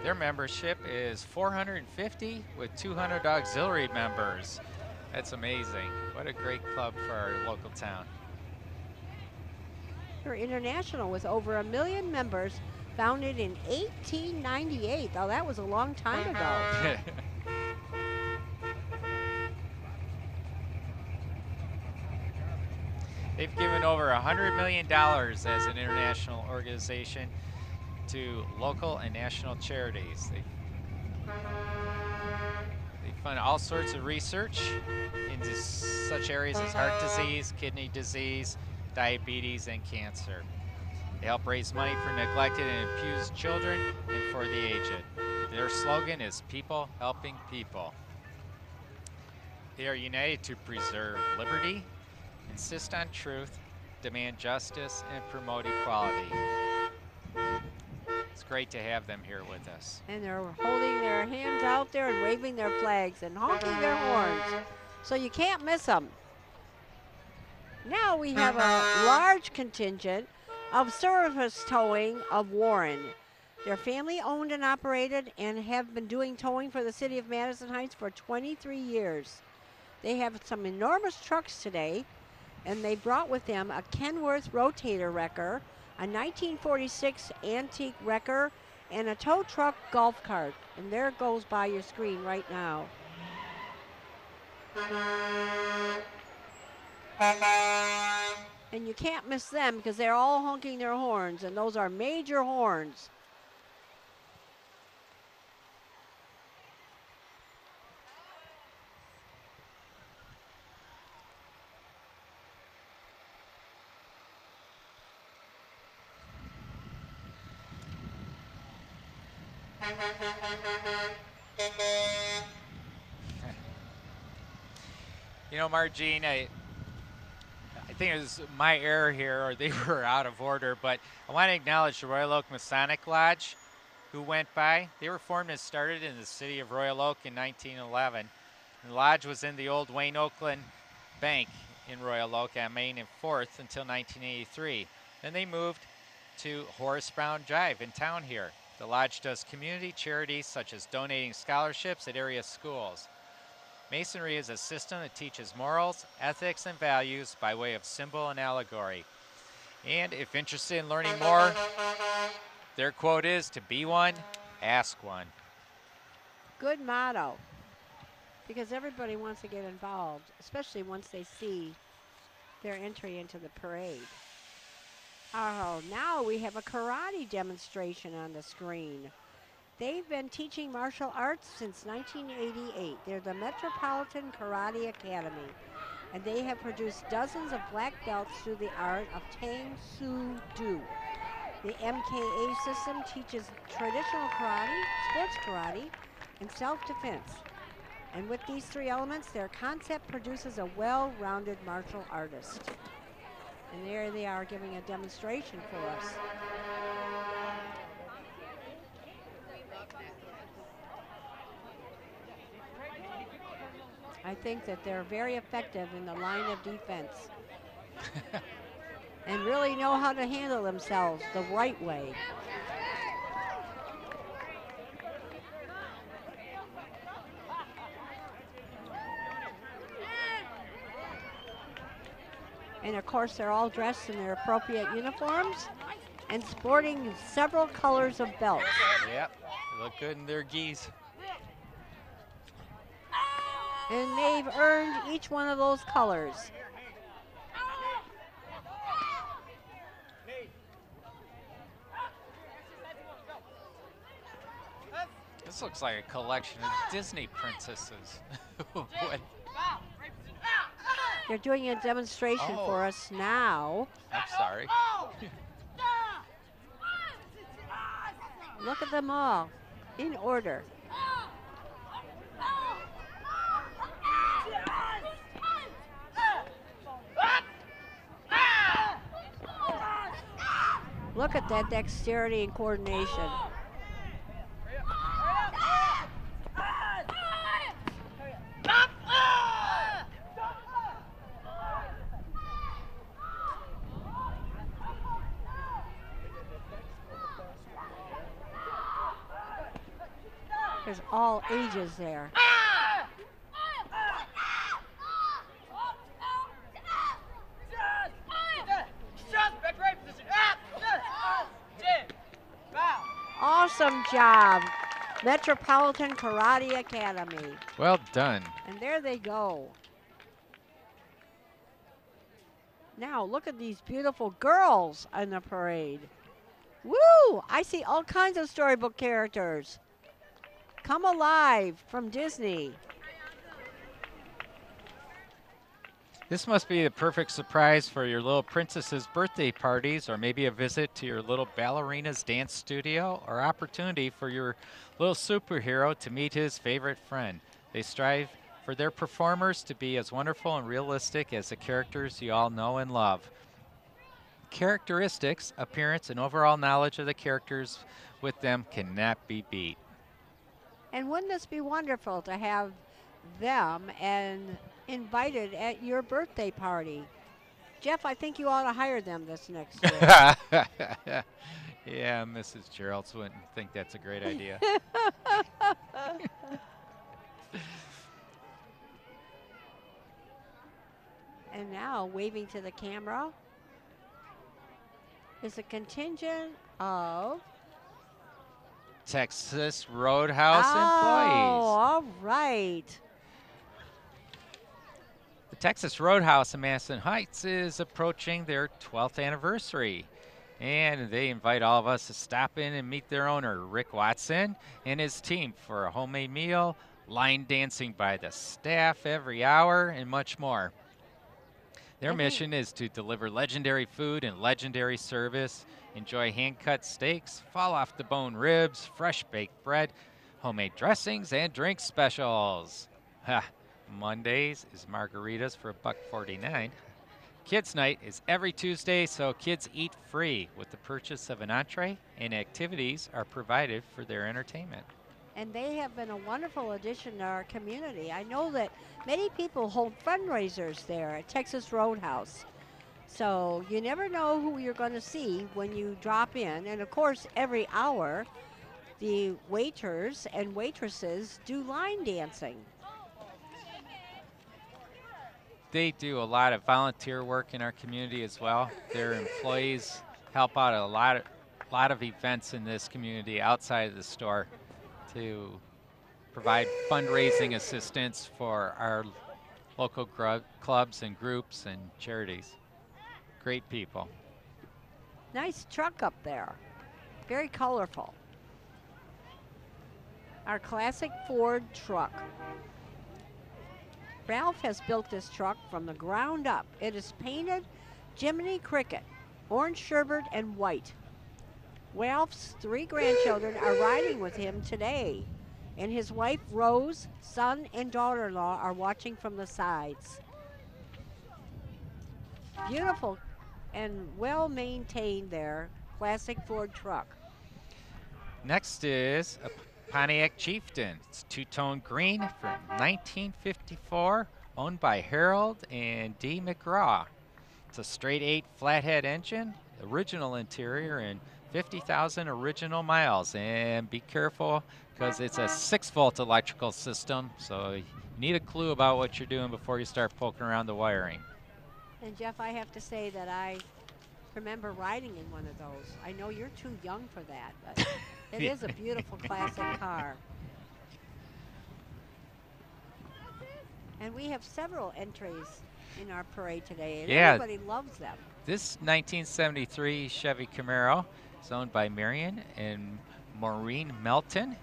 S1: Their membership is 450 with 200 auxiliary members. That's amazing. What a great club for our local town.
S3: They're international with over 1 million members, founded in 1898. Oh, that was a long time ago.
S1: They've given over $100 million as an international organization to local and national charities. They fund all sorts of research into such areas as heart disease, kidney disease, diabetes, and cancer. They help raise money for neglected and abused children and for the aged. Their slogan is people helping people. They are united to preserve liberty, insist on truth, demand justice, and promote equality. It's great to have them here with us.
S3: And they're holding their hands out there and waving their flags and honking their horns. So you can't miss them. Now we have a large contingent of service towing of Warren. They're family owned and operated and have been doing towing for the city of Madison Heights for 23 years. They have some enormous trucks today, and they brought with them a Kenworth rotator wrecker, a 1946 antique wrecker, and a tow truck golf cart. And there it goes by your screen right now. And you can't miss them because they're all honking their horns, and those are major horns.
S1: You know, Margene, I think it was my error here, or they were out of order, but I want to acknowledge the Royal Oak Masonic Lodge who went by. They were formed and started in the city of Royal Oak in 1911. The lodge was in the old Wayne Oakland Bank in Royal Oak on Main and 4th until 1983. Then they moved to Horace Brown Drive in town here. The lodge does community charities such as donating scholarships at area schools. Masonry is a system that teaches morals, ethics, and values by way of symbol and allegory. And if interested in learning more, their quote is, to be one, ask one.
S3: Good motto, because everybody wants to get involved, especially once they see their entry into the parade. Oh, now we have a karate demonstration on the screen. They've been teaching martial arts since 1988. They're the Metropolitan Karate Academy, and they have produced dozens of black belts through the art of Tang Soo Do. The MKA system teaches traditional karate, sports karate, and self-defense. And with these three elements, their concept produces a well-rounded martial artist. And there they are giving a demonstration for us. I think that they're very effective in the line of defense and really know how to handle themselves the right way. And of course, they're all dressed in their appropriate uniforms and sporting several colors of belts.
S1: Yep, they look good in their gis.
S3: And they've earned each one of those colors.
S1: This looks like a collection of Disney princesses. What?
S3: They're doing a demonstration for us now.
S1: I'm sorry.
S3: Look at them all in order. Look at that dexterity and coordination. There's all ages there. Awesome job, Metropolitan Karate Academy.
S1: Well done.
S3: And there they go. Now look at these beautiful girls in the parade. Woo! I see all kinds of storybook characters. Come alive from Disney.
S1: This must be the perfect surprise for your little princess's birthday parties, or maybe a visit to your little ballerina's dance studio, or opportunity for your little superhero to meet his favorite friend. They strive for their performers to be as wonderful and realistic as the characters you all know and love. Characteristics, appearance, and overall knowledge of the characters with them cannot be beat.
S3: And wouldn't this be wonderful to have them and invited at your birthday party? Jeff, I think you ought to hire them this next year.
S1: Yeah, Mrs. Geralds wouldn't think that's a great idea.
S3: And now, waving to the camera, is a contingent of
S1: Texas Roadhouse employees.
S3: all right.
S1: The Texas Roadhouse in Madison Heights is approaching their 12th anniversary. And they invite all of us to stop in and meet their owner, Rick Watson, and his team for a homemade meal, line dancing by the staff every hour, and much more. Their mission is to deliver legendary food and legendary service. Enjoy hand-cut steaks, fall-off-the-bone ribs, fresh baked bread, homemade dressings, and drink specials. Ha! Mondays is margaritas for $1.49. Kids Night is every Tuesday, so kids eat free with the purchase of an entree, and activities are provided for their entertainment.
S3: and they have been a wonderful addition to our community. I know that many people hold fundraisers there at Texas Roadhouse. So you never know who you're going to see when you drop in. And of course, every hour, the waiters and waitresses do line dancing.
S1: They do a lot of volunteer work in our community as well. Their employees help out at a lot of events in this community outside of the store to provide fundraising assistance for our local clubs and groups and charities. Great people.
S3: Nice truck up there. Very colorful. Our classic Ford truck. Ralph has built this truck from the ground up. It is painted Jiminy Cricket, orange sherbet and white. Ralph's 3 grandchildren are riding with him today, and his wife Rose, son and daughter-in-law are watching from the sides. Beautiful and well maintained there, classic Ford truck.
S1: Next is a Pontiac Chieftain. It's two-tone green from 1954, owned by Harold and Dee McGraw. It's a straight 8 flathead engine, original interior, and 50,000 original miles. And be careful because it's a 6-volt electrical system, so you need a clue about what you're doing before you start poking around the wiring.
S3: And Jeff, I have to say that I remember riding in one of those. I know you're too young for that, but it is a beautiful classic car. And we have several entries in our parade today, and everybody loves them.
S1: This 1973 Chevy Camaro is owned by Marion and Maureen Melton.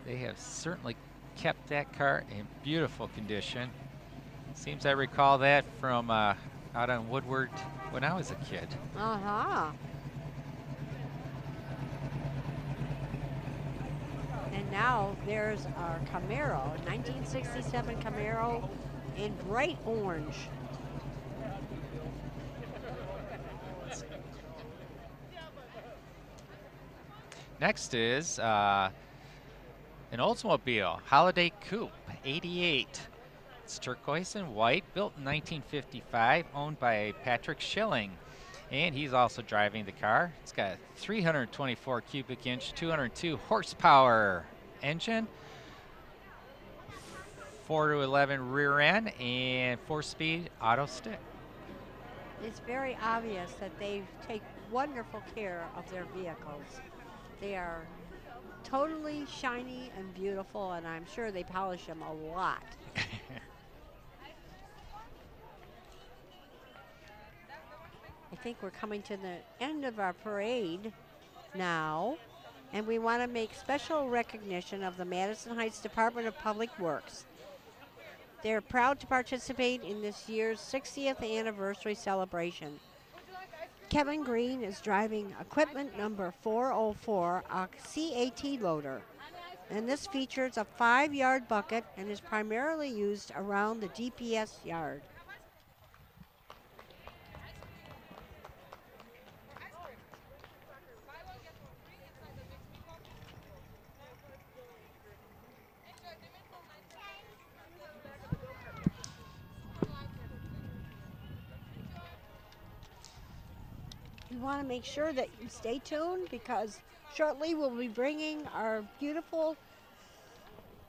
S1: They have certainly kept that car in beautiful condition. Seems I recall that from out on Woodward when I was a kid.
S3: Uh-huh. And now there's our Camaro, 1967 Camaro in bright orange.
S1: Next is an Oldsmobile Holiday Coupe, 88. It's turquoise and white, built in 1955, owned by Patrick Schilling. And he's also driving the car. It's got a 324 cubic inch, 202 horsepower engine, 4 to 11 rear end, and 4-speed auto stick.
S3: It's very obvious that they take wonderful care of their vehicles. They are totally shiny and beautiful, and I'm sure they polish them a lot. I think we're coming to the end of our parade now, and we want to make special recognition of the Madison Heights Department of Public Works. They're proud to participate in this year's 60th anniversary celebration. Kevin Green is driving equipment number 404, a CAT loader, and this features a 5-yard bucket and is primarily used around the DPS yard. We want to make sure that you stay tuned because shortly we'll be bringing our beautiful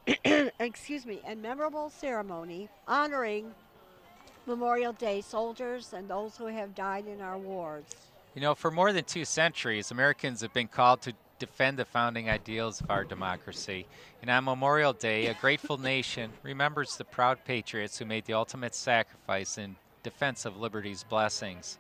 S3: and memorable ceremony honoring Memorial Day soldiers and those who have died in our wars.
S1: You know, for more than 2 centuries, Americans have been called to defend the founding ideals of our democracy. And on Memorial Day, a grateful nation remembers the proud patriots who made the ultimate sacrifice in defense of liberty's blessings.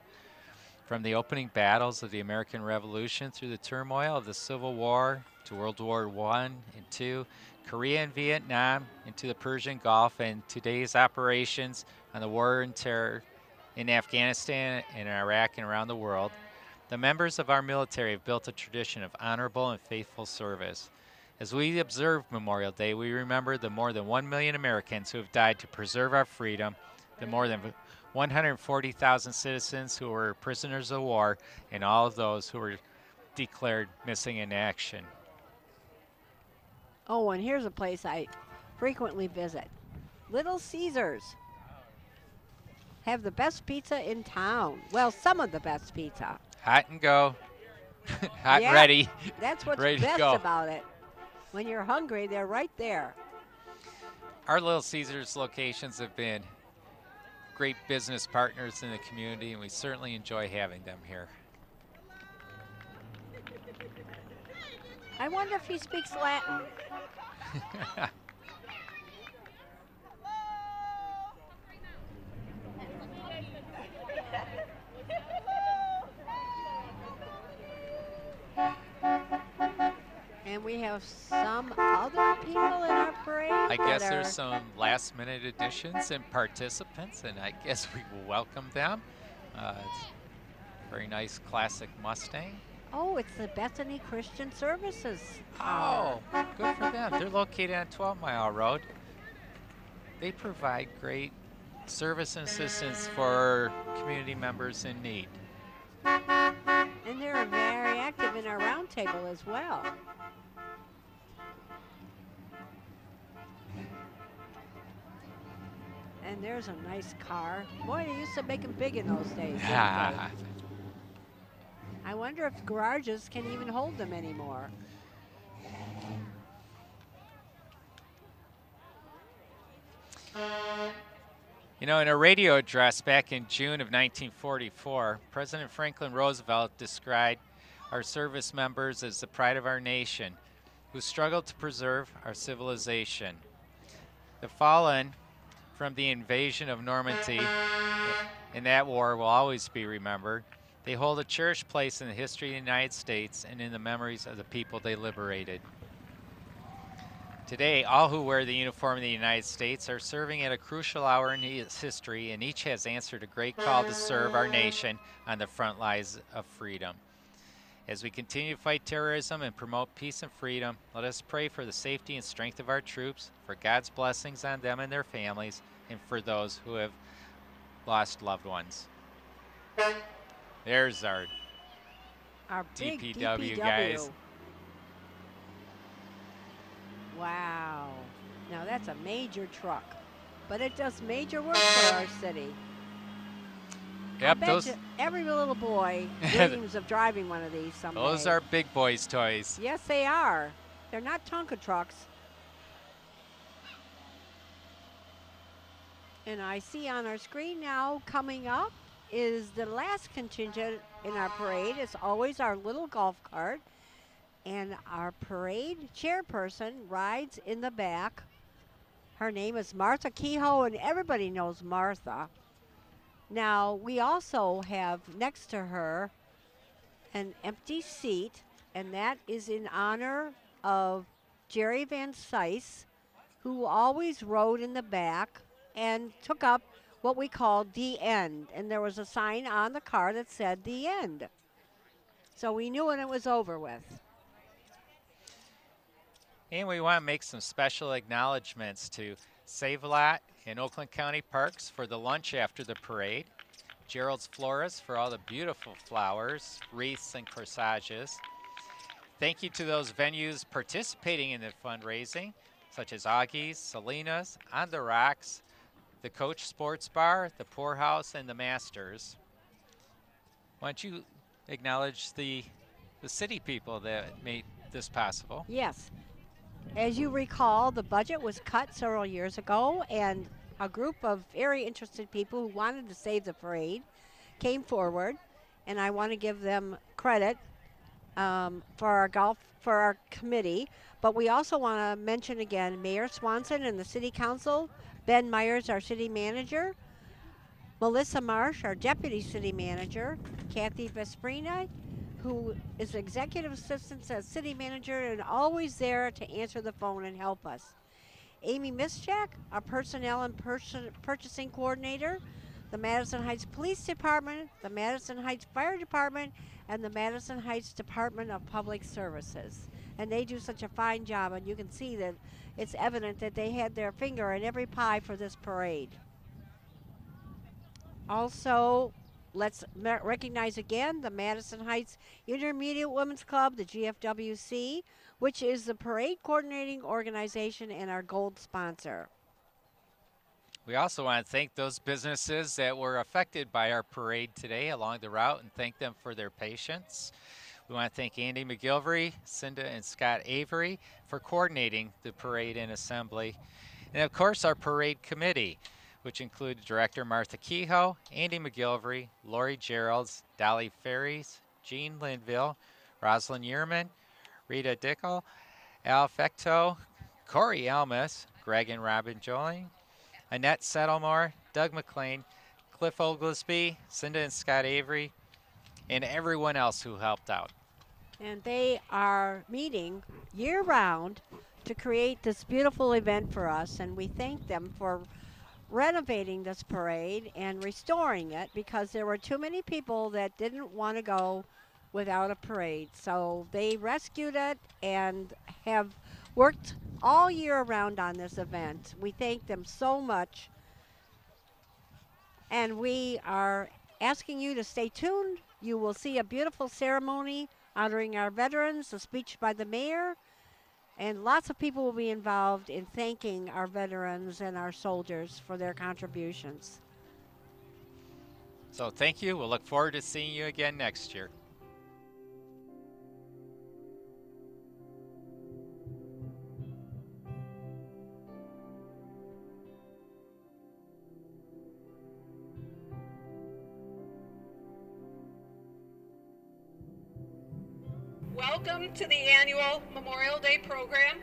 S1: From the opening battles of the American Revolution through the turmoil of the Civil War to World War I and II, Korea and Vietnam, into the Persian Gulf, and today's operations on the war and terror in Afghanistan and Iraq and around the world, the members of our military have built a tradition of honorable and faithful service. As we observe Memorial Day, we remember the more than 1 million Americans who have died to preserve our freedom, the more than 140,000 citizens who were prisoners of war, and all of those who were declared missing in action.
S3: Oh, and here's a place I frequently visit. Little Caesars have the best pizza in town. Well, some of the best pizza.
S1: Hot and go. Hot and
S3: Yeah,
S1: ready.
S3: that's what's
S1: Ready to
S3: best
S1: go.
S3: about it. When you're hungry, they're right there.
S1: Our Little Caesars locations have been great business partners in the community, and we certainly enjoy having them here.
S3: I wonder if he speaks Latin. And we have some other people in our parade.
S1: I guess
S3: that
S1: there's
S3: are,
S1: some last minute additions and participants, and I guess we will welcome them. It's a very nice classic Mustang.
S3: Oh, it's the Bethany Christian Services.
S1: Oh, good for them. They're located on 12 Mile Road. They provide great service and assistance for community members in need.
S3: And they're very active in our roundtable as well. And there's a nice car. Boy, they used to make them big in those days, didn't they? I wonder if garages can even hold them anymore.
S1: You know, in a radio address back in June of 1944, President Franklin Roosevelt described our service members as the pride of our nation, who struggled to preserve our civilization. The fallen from the invasion of Normandy in that war will always be remembered. They hold a cherished place in the history of the United States and in the memories of the people they liberated. Today, all who wear the uniform of the United States are serving at a crucial hour in its history, and each has answered a great call to serve our nation on the front lines of freedom. As we continue to fight terrorism and promote peace and freedom, let us pray for the safety and strength of our troops, for God's blessings on them and their families, and for those who have lost loved ones. There's our
S3: big
S1: DPW guys.
S3: Wow. Now that's a major truck, but it does major work for our city.
S1: Yep,
S3: I bet you every little boy dreams of driving one of these someday.
S1: Those are big boys' toys.
S3: Yes, they are. They're not Tonka trucks. And I see on our screen now coming up is the last contingent in our parade. It's always our little golf cart. And our parade chairperson rides in the back. Her name is Martha Kehoe, and everybody knows Martha. Now, we also have next to her an empty seat, and that is in honor of Jerry Van Sice, who always rode in the back and took up what we called the end. And there was a sign on the car that said the end. So we knew when it was over with.
S1: And we want to make some special acknowledgments to Save-A-Lot and Oakland County Parks for the lunch after the parade, Gerald's Florists for all the beautiful flowers, wreaths, and corsages. Thank you to those venues participating in the fundraising, such as Augie's, Salinas, On the Rocks, the Coach Sports Bar, the Poorhouse, and the Masters. Why don't you acknowledge the city people that made this possible?
S3: Yes. As you recall, the budget was cut several years ago, and a group of very interested people who wanted to save the parade came forward, and I want to give them credit for our committee. But we also want to mention again Mayor Swanson and the City Council, Ben Myers, our city manager, Melissa Marsh, our deputy city manager, Kathy Vesprina, who is executive assistant as city manager and always there to answer the phone and help us. Amy Mischak, our personnel and purchasing coordinator, the Madison Heights Police Department, the Madison Heights Fire Department, and the Madison Heights Department of Public Services. And they do such a fine job, and you can see that it's evident that they had their finger in every pie for this parade. Also, let's recognize again the Madison Heights Intermediate Women's Club, the GFWC, which is the parade coordinating organization and our gold sponsor.
S1: We also want to thank those businesses that were affected by our parade today along the route and thank them for their patience. We want to thank Andy McGilvery, Cinda and Scott Avery for coordinating the parade and assembly. And of course, our parade committee, which included Director Martha Kehoe, Andy McGilvery, Lori Geralds, Dolly Ferries, Jean Linville, Rosalind Yearman, Rita Dickel, Al Fecto, Corey Elmas, Greg and Robin Joling, Annette Settlemore, Doug McLean, Cliff Oglesby, Cinda and Scott Avery, and everyone else who helped out.
S3: And they are meeting year-round to create this beautiful event for us, and we thank them for renovating this parade and restoring it because there were too many people that didn't want to go without a parade. So they rescued it and have worked all year around on this event. We thank them so much. And we are asking you to stay tuned. You will see a beautiful ceremony honoring our veterans, a speech by the mayor, and lots of people will be involved in thanking our veterans and our soldiers for their contributions.
S1: So thank you. We'll look forward to seeing you again next year.
S4: Welcome to the annual Memorial Day program.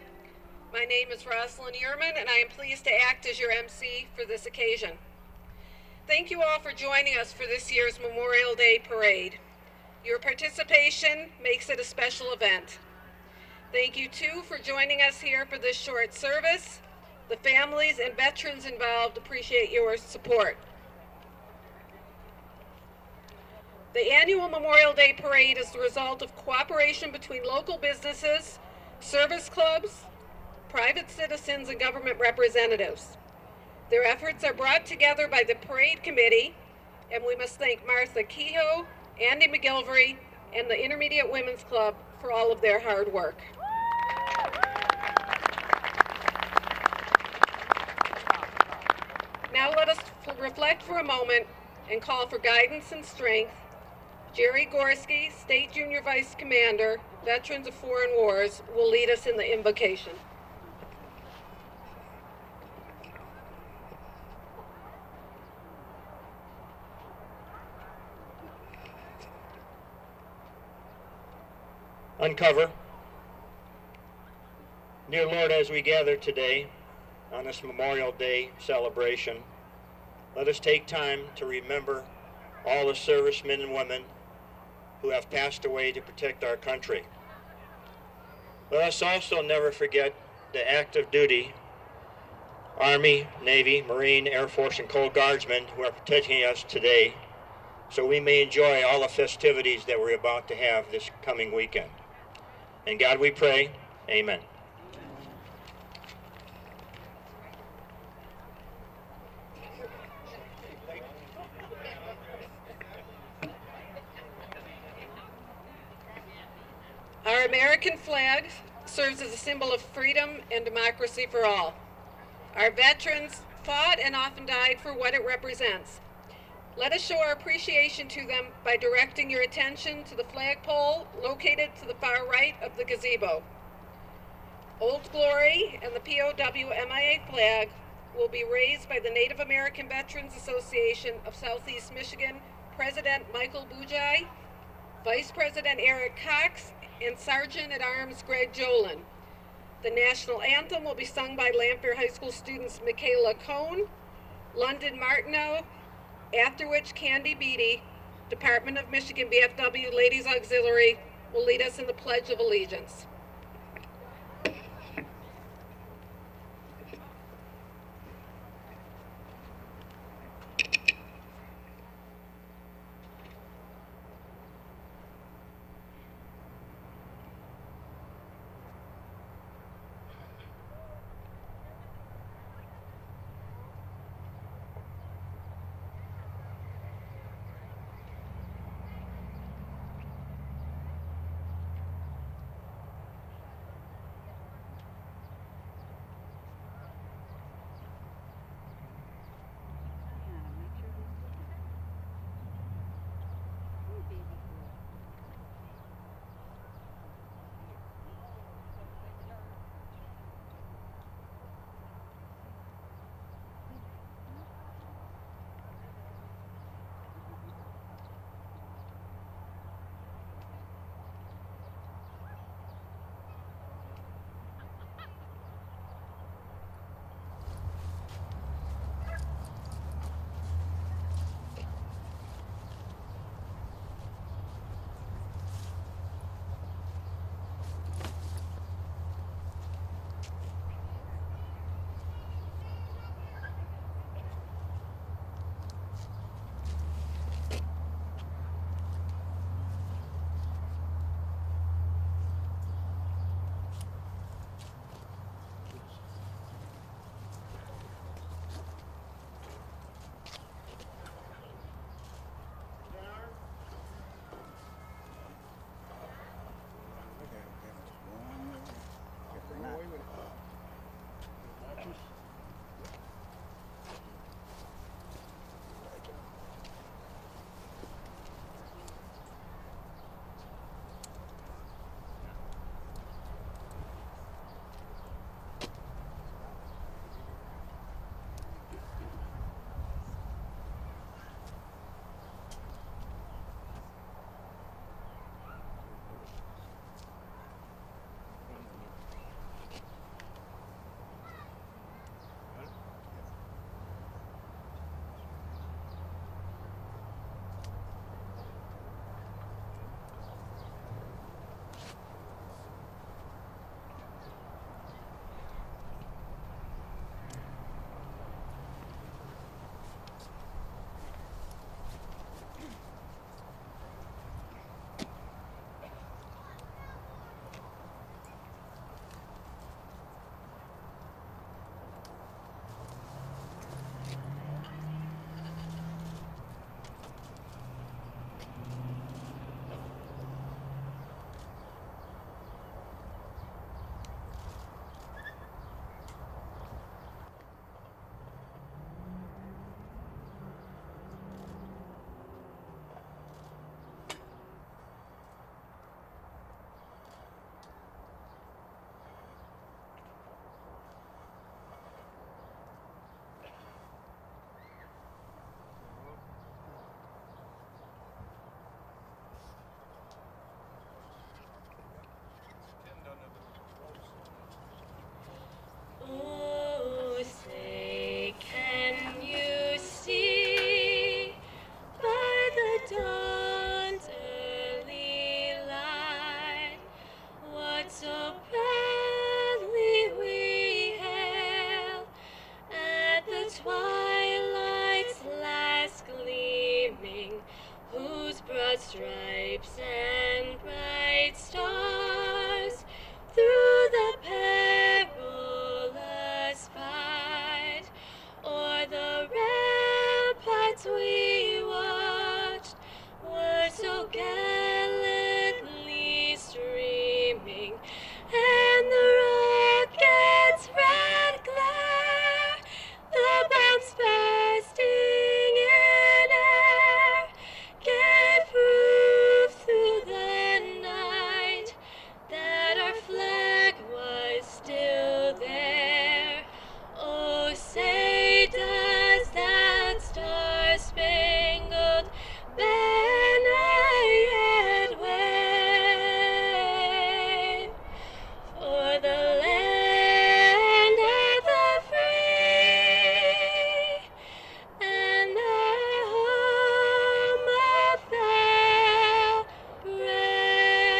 S4: My name is Rosalind Yearman, and I am pleased to act as your MC for this occasion. Thank you all for joining us for this year's Memorial Day Parade. Your participation makes it a special event. Thank you, too, for joining us here for this short service. The families and veterans involved appreciate your support. The annual Memorial Day Parade is the result of cooperation between local businesses, service clubs, private citizens, and government representatives. Their efforts are brought together by the Parade Committee, and we must thank Martha Kehoe, Andy McGilvery, and the Intermediate Women's Club for all of their hard work. Now let us reflect for a moment and call for guidance and strength. Jerry Gorski, State Junior Vice Commander, Veterans of Foreign Wars, will lead us in the invocation.
S5: Uncover. Dear Lord, as we gather today on this Memorial Day celebration, let us take time to remember all the servicemen and women who have passed away to protect our country. Let us also never forget the active duty Army, Navy, Marine, Air Force, and Coast Guardsmen who are protecting us today so we may enjoy all the festivities that we're about to have this coming weekend. In God we pray, amen.
S4: Our American flag serves as a symbol of freedom and democracy for all. Our veterans fought and often died for what it represents. Let us show our appreciation to them by directing your attention to the flagpole located to the far right of the gazebo. Old Glory and the POW-MIA flag will be raised by the Native American Veterans Association of Southeast Michigan President Michael Bujai, Vice President Eric Cox, and Sergeant at Arms Greg Jolin. The national anthem will be sung by Lamphere High School students Michaela Cohn, London Martineau, after which Candy Beatty, Department of Michigan BFW Ladies Auxiliary, will lead us in the Pledge of Allegiance.
S6: stripes and bright stars through the perilous fight. O'er the ramparts we watched were so gallantly streaming, and the rocket's red glare, the bombs bursting in air, gave proof through the night that our flag was still there. Oh, say does that star-spangled banner yet wave for the land of the free and the home of the brave?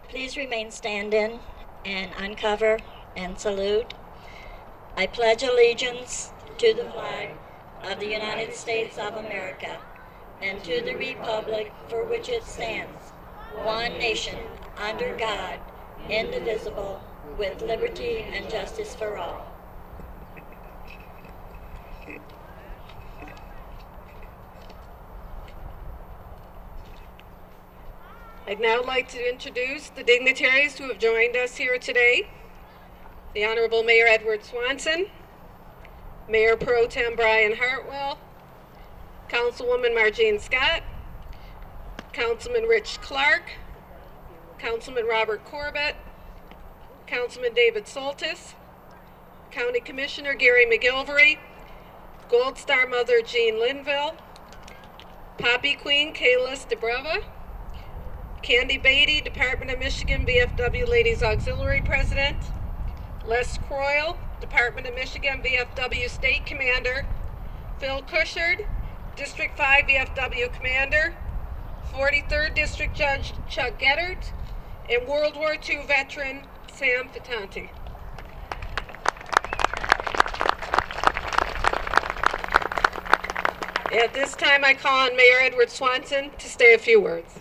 S6: Please remain standing and uncover and salute. I pledge allegiance to the flag of the United States of America and to the republic for which it stands, one nation, under God, indivisible, with liberty and justice for all.
S4: I'd now like to introduce the dignitaries who have joined us here today. The Honorable Mayor Edward Swanson, Mayor Pro Tem Brian Hartwell, Councilwoman Margene Scott, Councilman Rich Clark, Councilman Robert Corbett, Councilman David Soltis, County Commissioner Gary McGilvery, Gold Star Mother Jean Linville, Poppy Queen Kaylis DeBreva, Candy Beatty, Department of Michigan VFW Ladies Auxiliary President, Les Croyle, Department of Michigan VFW State Commander, Phil Cushard, District 5 VFW Commander, 43rd District Judge Chuck Geddert, and World War II veteran Sam Fitanti. At this time, I call on Mayor Edward Swanson to say a few words.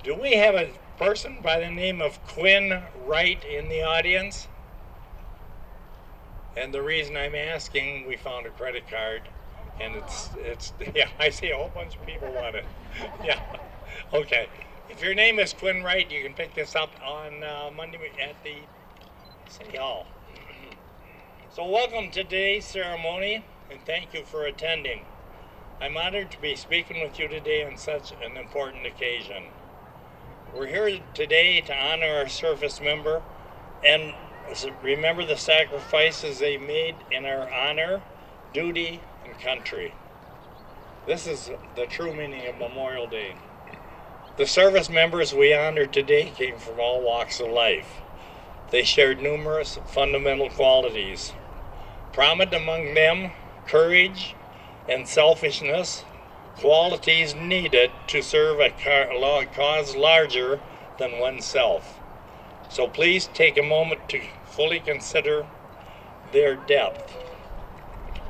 S7: Do we have a person by the name of Quinn Wright in the audience? And the reason I'm asking, we found a credit card, and it's yeah, I see a whole bunch of people want it. Yeah, okay. If your name is Quinn Wright, you can pick this up on Monday at the City Hall. So welcome to today's ceremony, and thank you for attending. I'm honored to be speaking with you today on such an important occasion. We're here today to honor our service member and remember the sacrifices they made in our honor, duty, and country. This is the true meaning of Memorial Day. The service members we honor today came from all walks of life. They shared numerous fundamental qualities. Prominent among them, courage and selfishness, qualities needed to serve a cause larger than oneself. So please take a moment to fully consider their depth.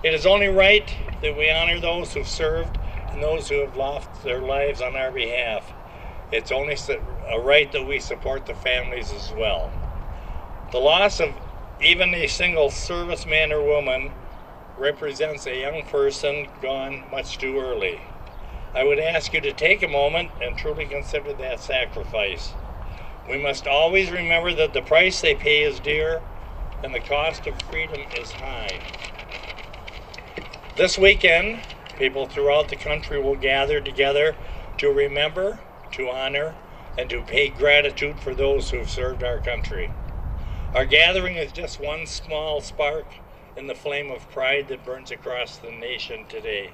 S7: It is only right that we honor those who've served and those who have lost their lives on our behalf. It's only a right that we support the families as well. The loss of even a single serviceman or woman represents a young person gone much too early. I would ask you to take a moment and truly consider that sacrifice. We must always remember that the price they pay is dear and the cost of freedom is high. This weekend, people throughout the country will gather together to remember, to honor, and to pay gratitude for those who have served our country. Our gathering is just one small spark in the flame of pride that burns across the nation today.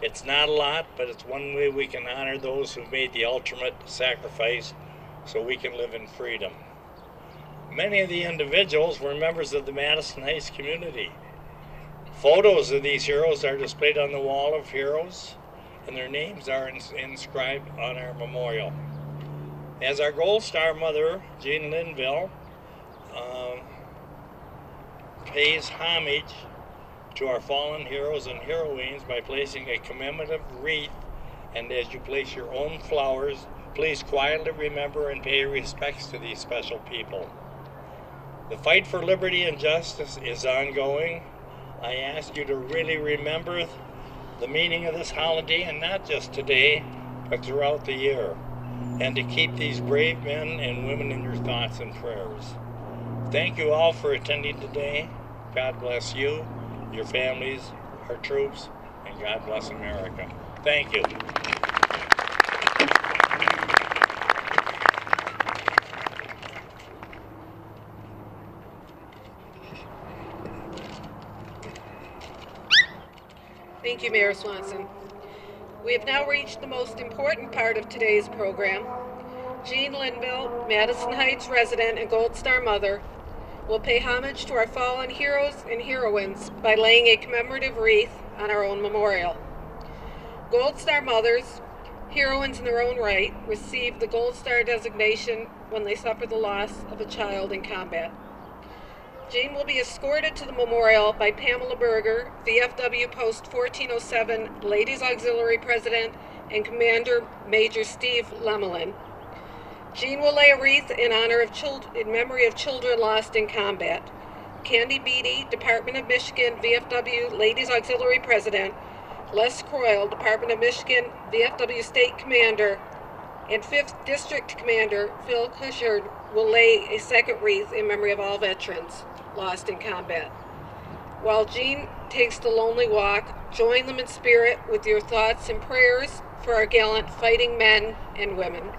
S7: It's not a lot, but it's one way we can honor those who made the ultimate sacrifice so we can live in freedom. Many of the individuals were members of the Madison Heights community. Photos of these heroes are displayed on the wall of heroes, and their names are inscribed on our memorial. As our Gold Star mother, Jean Linville, pays homage to our fallen heroes and heroines by placing a commemorative wreath, and as you place your own flowers, please quietly remember and pay respects to these special people. The fight for liberty and justice is ongoing. I ask you to really remember the meaning of this holiday, and not just today, but throughout the year, and to keep these brave men and women in your thoughts and prayers. Thank you all for attending today. God bless you, your families, our troops, and God bless America. Thank you.
S4: Thank you, Mayor Swanson. We have now reached the most important part of today's program. Jean Linville, Madison Heights resident and Gold Star mother, will pay homage to our fallen heroes and heroines by laying a commemorative wreath on our own memorial. Gold Star mothers, heroines in their own right, receive the Gold Star designation when they suffer the loss of a child in combat. Jean will be escorted to the memorial by Pamela Berger, VFW Post 1407 Ladies Auxiliary President, and Commander Major Steve Lemelin. Jean will lay a wreath in honor of in memory of children lost in combat. Candy Beatty, Department of Michigan VFW Ladies Auxiliary President, Les Croyle, Department of Michigan VFW State Commander, and 5th District Commander Phil Cushard will lay a second wreath in memory of all veterans lost in combat. While Jean takes the lonely walk, join them in spirit with your thoughts and prayers for our gallant fighting men and women.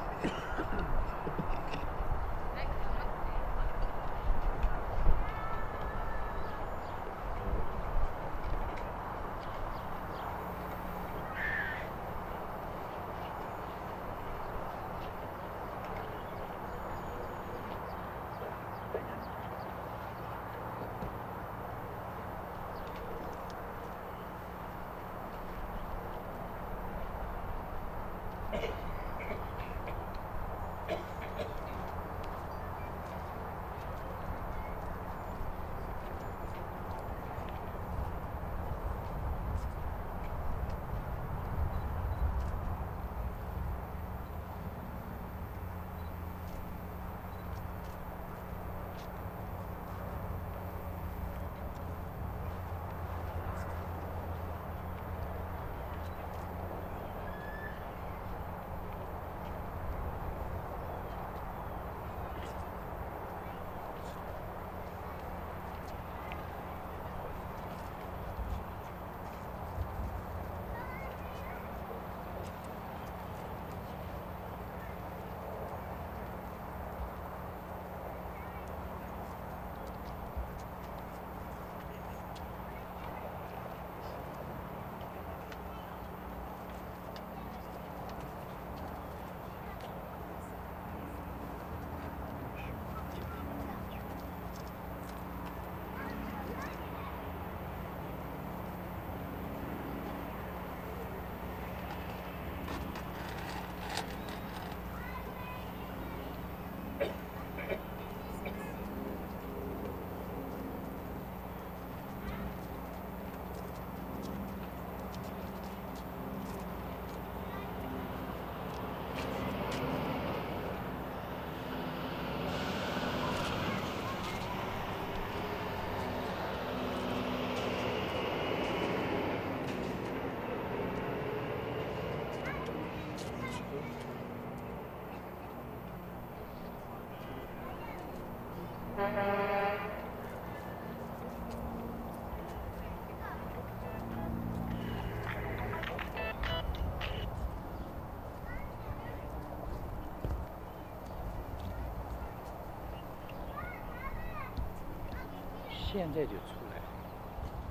S8: 现在就出来，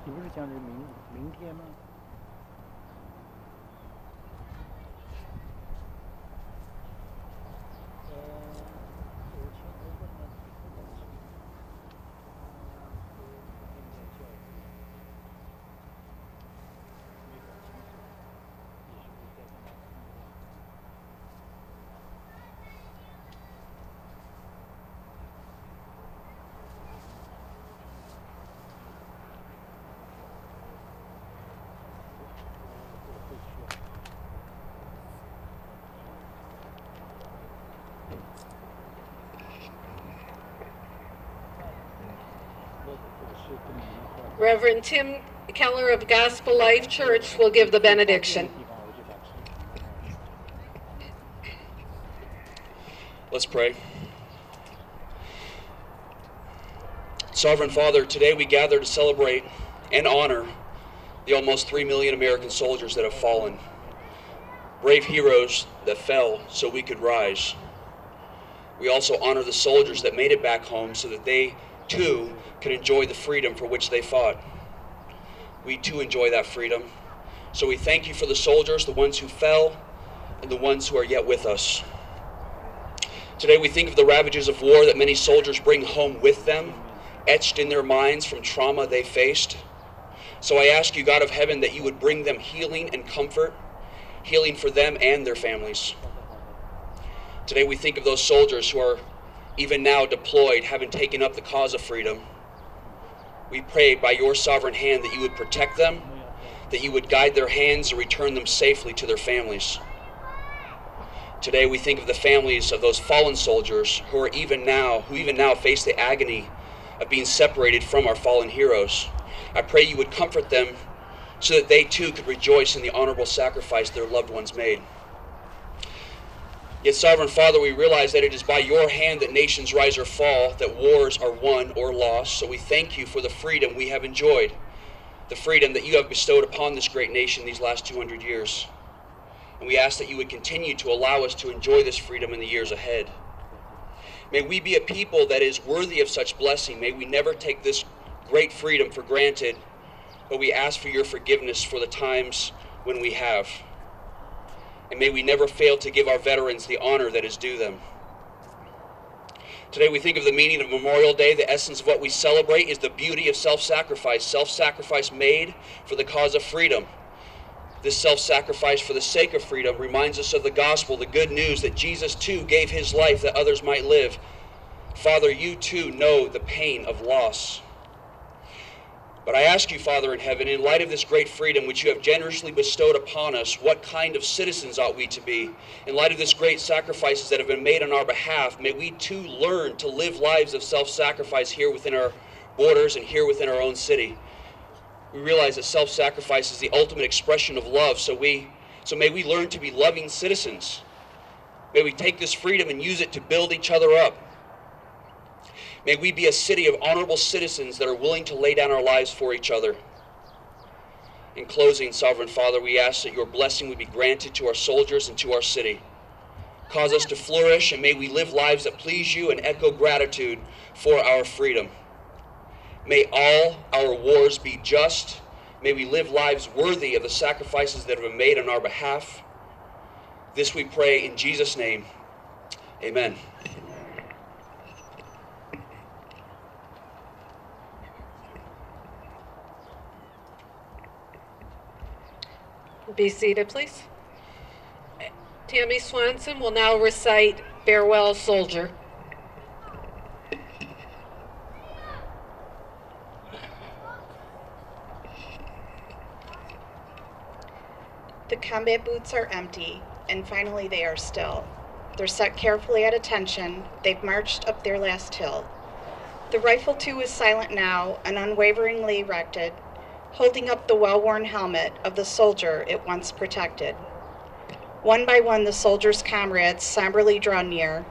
S8: 你不是讲的明天吗？我前头问了几个问题。
S4: Reverend Tim Keller of Gospel Life Church will give the benediction.
S9: Let's pray. Sovereign Father, today we gather to celebrate and honor the almost 3 million American soldiers that have fallen. Brave heroes that fell so we could rise. We also honor the soldiers that made it back home so that they too could enjoy the freedom for which they fought. We too enjoy that freedom. So we thank you for the soldiers, the ones who fell, and the ones who are yet with us. Today we think of the ravages of war that many soldiers bring home with them, etched in their minds from trauma they faced. So I ask you, God of heaven, that you would bring them healing and comfort, healing for them and their families. Today we think of those soldiers who are even now deployed, having taken up the cause of freedom. We pray by your sovereign hand that you would protect them, that you would guide their hands and return them safely to their families. Today we think of the families of those fallen soldiers who even now face the agony of being separated from our fallen heroes. I pray you would comfort them so that they too could rejoice in the honorable sacrifice their loved ones made. Yet, Sovereign Father, we realize that it is by your hand that nations rise or fall, that wars are won or lost. So we thank you for the freedom we have enjoyed, the freedom that you have bestowed upon this great nation these last 200 years. And we ask that you would continue to allow us to enjoy this freedom in the years ahead. May we be a people that is worthy of such blessing. May we never take this great freedom for granted, but we ask for your forgiveness for the times when we have. And may we never fail to give our veterans the honor that is due them. Today we think of the meaning of Memorial Day. The essence of what we celebrate is the beauty of self-sacrifice made for the cause of freedom. This self-sacrifice for the sake of freedom reminds us of the gospel, the good news that Jesus too gave his life that others might live. Father, you too know the pain of loss. But I ask you, Father in heaven, in light of this great freedom which you have generously bestowed upon us, what kind of citizens ought we to be? In light of this great sacrifices that have been made on our behalf, may we too learn to live lives of self-sacrifice here within our borders and here within our own city. We realize that self-sacrifice is the ultimate expression of love, so may we learn to be loving citizens. May we take this freedom and use it to build each other up. May we be a city of honorable citizens that are willing to lay down our lives for each other. In closing, Sovereign Father, we ask that your blessing would be granted to our soldiers and to our city. Cause us to flourish, and may we live lives that please you and echo gratitude for our freedom. May all our wars be just. May we live lives worthy of the sacrifices that have been made on our behalf. This we pray in Jesus' name. Amen.
S4: Be seated, please. Tammy Swanson will now recite Farewell Soldier.
S10: The combat boots are empty, and finally they are still. They're set carefully at attention. They've marched up their last hill. The rifle, too, is silent now and unwaveringly erected, holding up the well-worn helmet of the soldier it once protected. One by one, the soldier's comrades somberly draw near,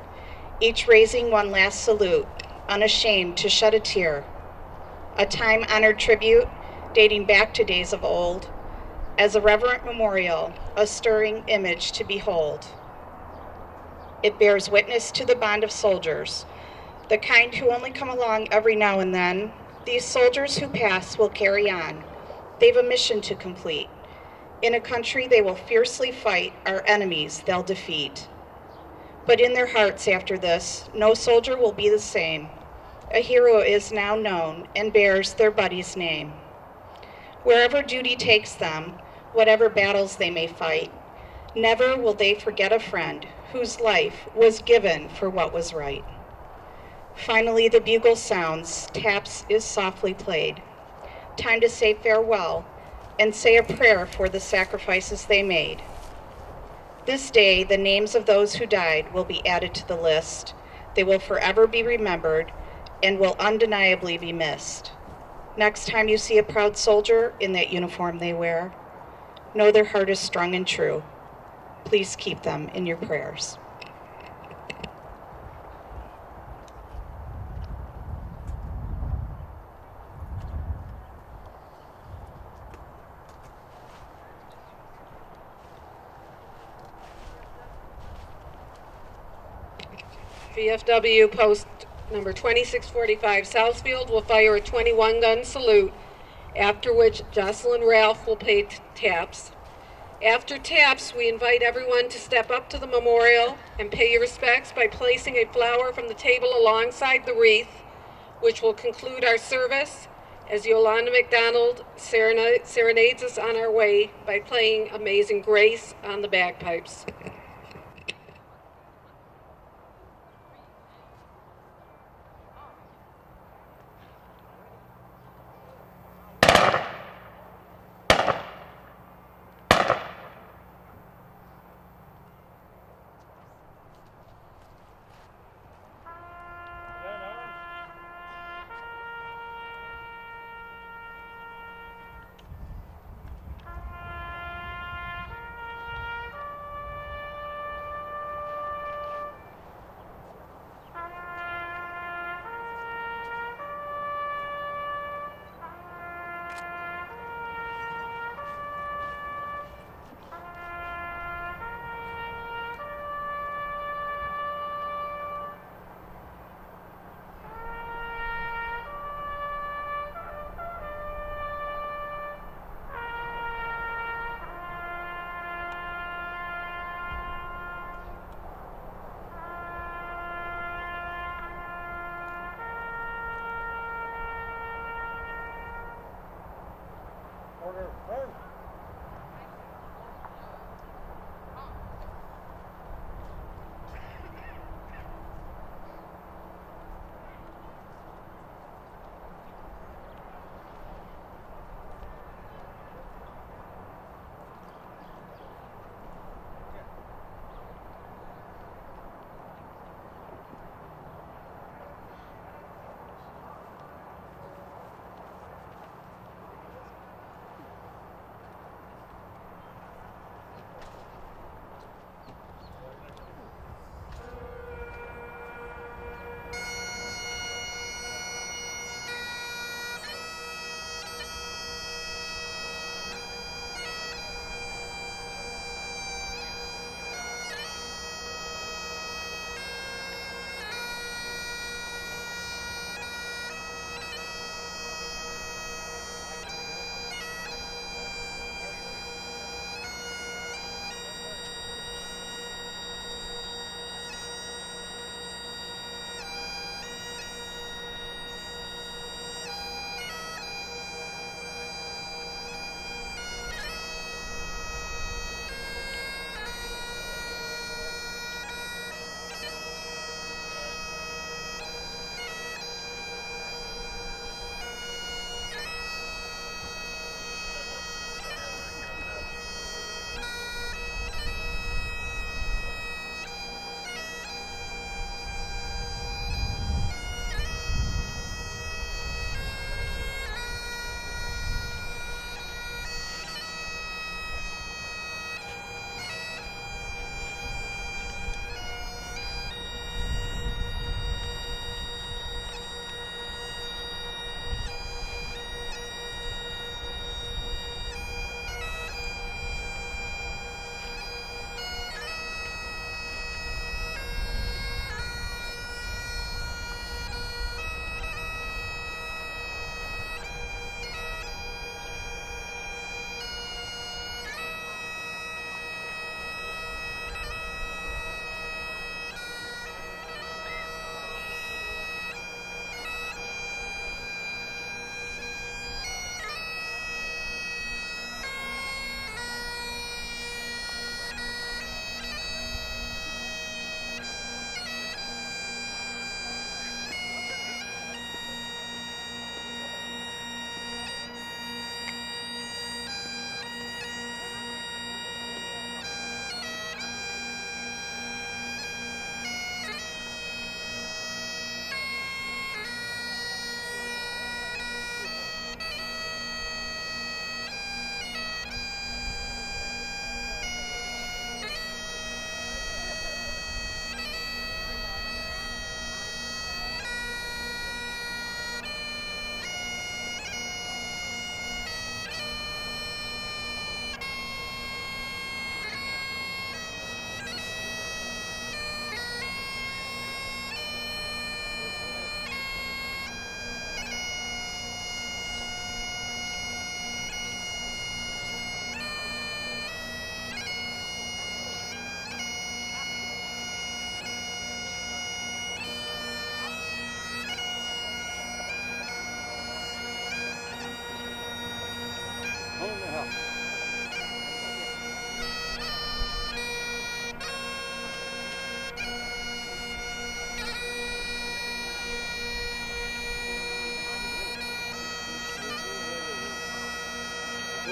S10: each raising one last salute, unashamed to shed a tear. A time-honored tribute dating back to days of old, as a reverent memorial, a stirring image to behold. It bears witness to the bond of soldiers, the kind who only come along every now and then. These soldiers who pass will carry on. They've a mission to complete. In a country they will fiercely fight, our enemies they'll defeat. But in their hearts after this, no soldier will be the same. A hero is now known and bears their buddy's name. Wherever duty takes them, whatever battles they may fight, never will they forget a friend whose life was given for what was right. Finally, the bugle sounds, taps is softly played. Time to say farewell and say a prayer for the sacrifices they made. This day, the names of those who died will be added to the list. They will forever be remembered and will undeniably be missed. Next time you see a proud soldier in that uniform they wear, know their heart is strong and true. Please keep them in your prayers.
S4: VFW post number 2645 Southfield will fire a 21-gun salute, after which Jocelyn Ralph will pay taps. After taps, we invite everyone to step up to the memorial and pay your respects by placing a flower from the table alongside the wreath, which will conclude our service as Yolanda McDonald serenades us on our way by playing Amazing Grace on the bagpipes.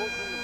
S8: boats in the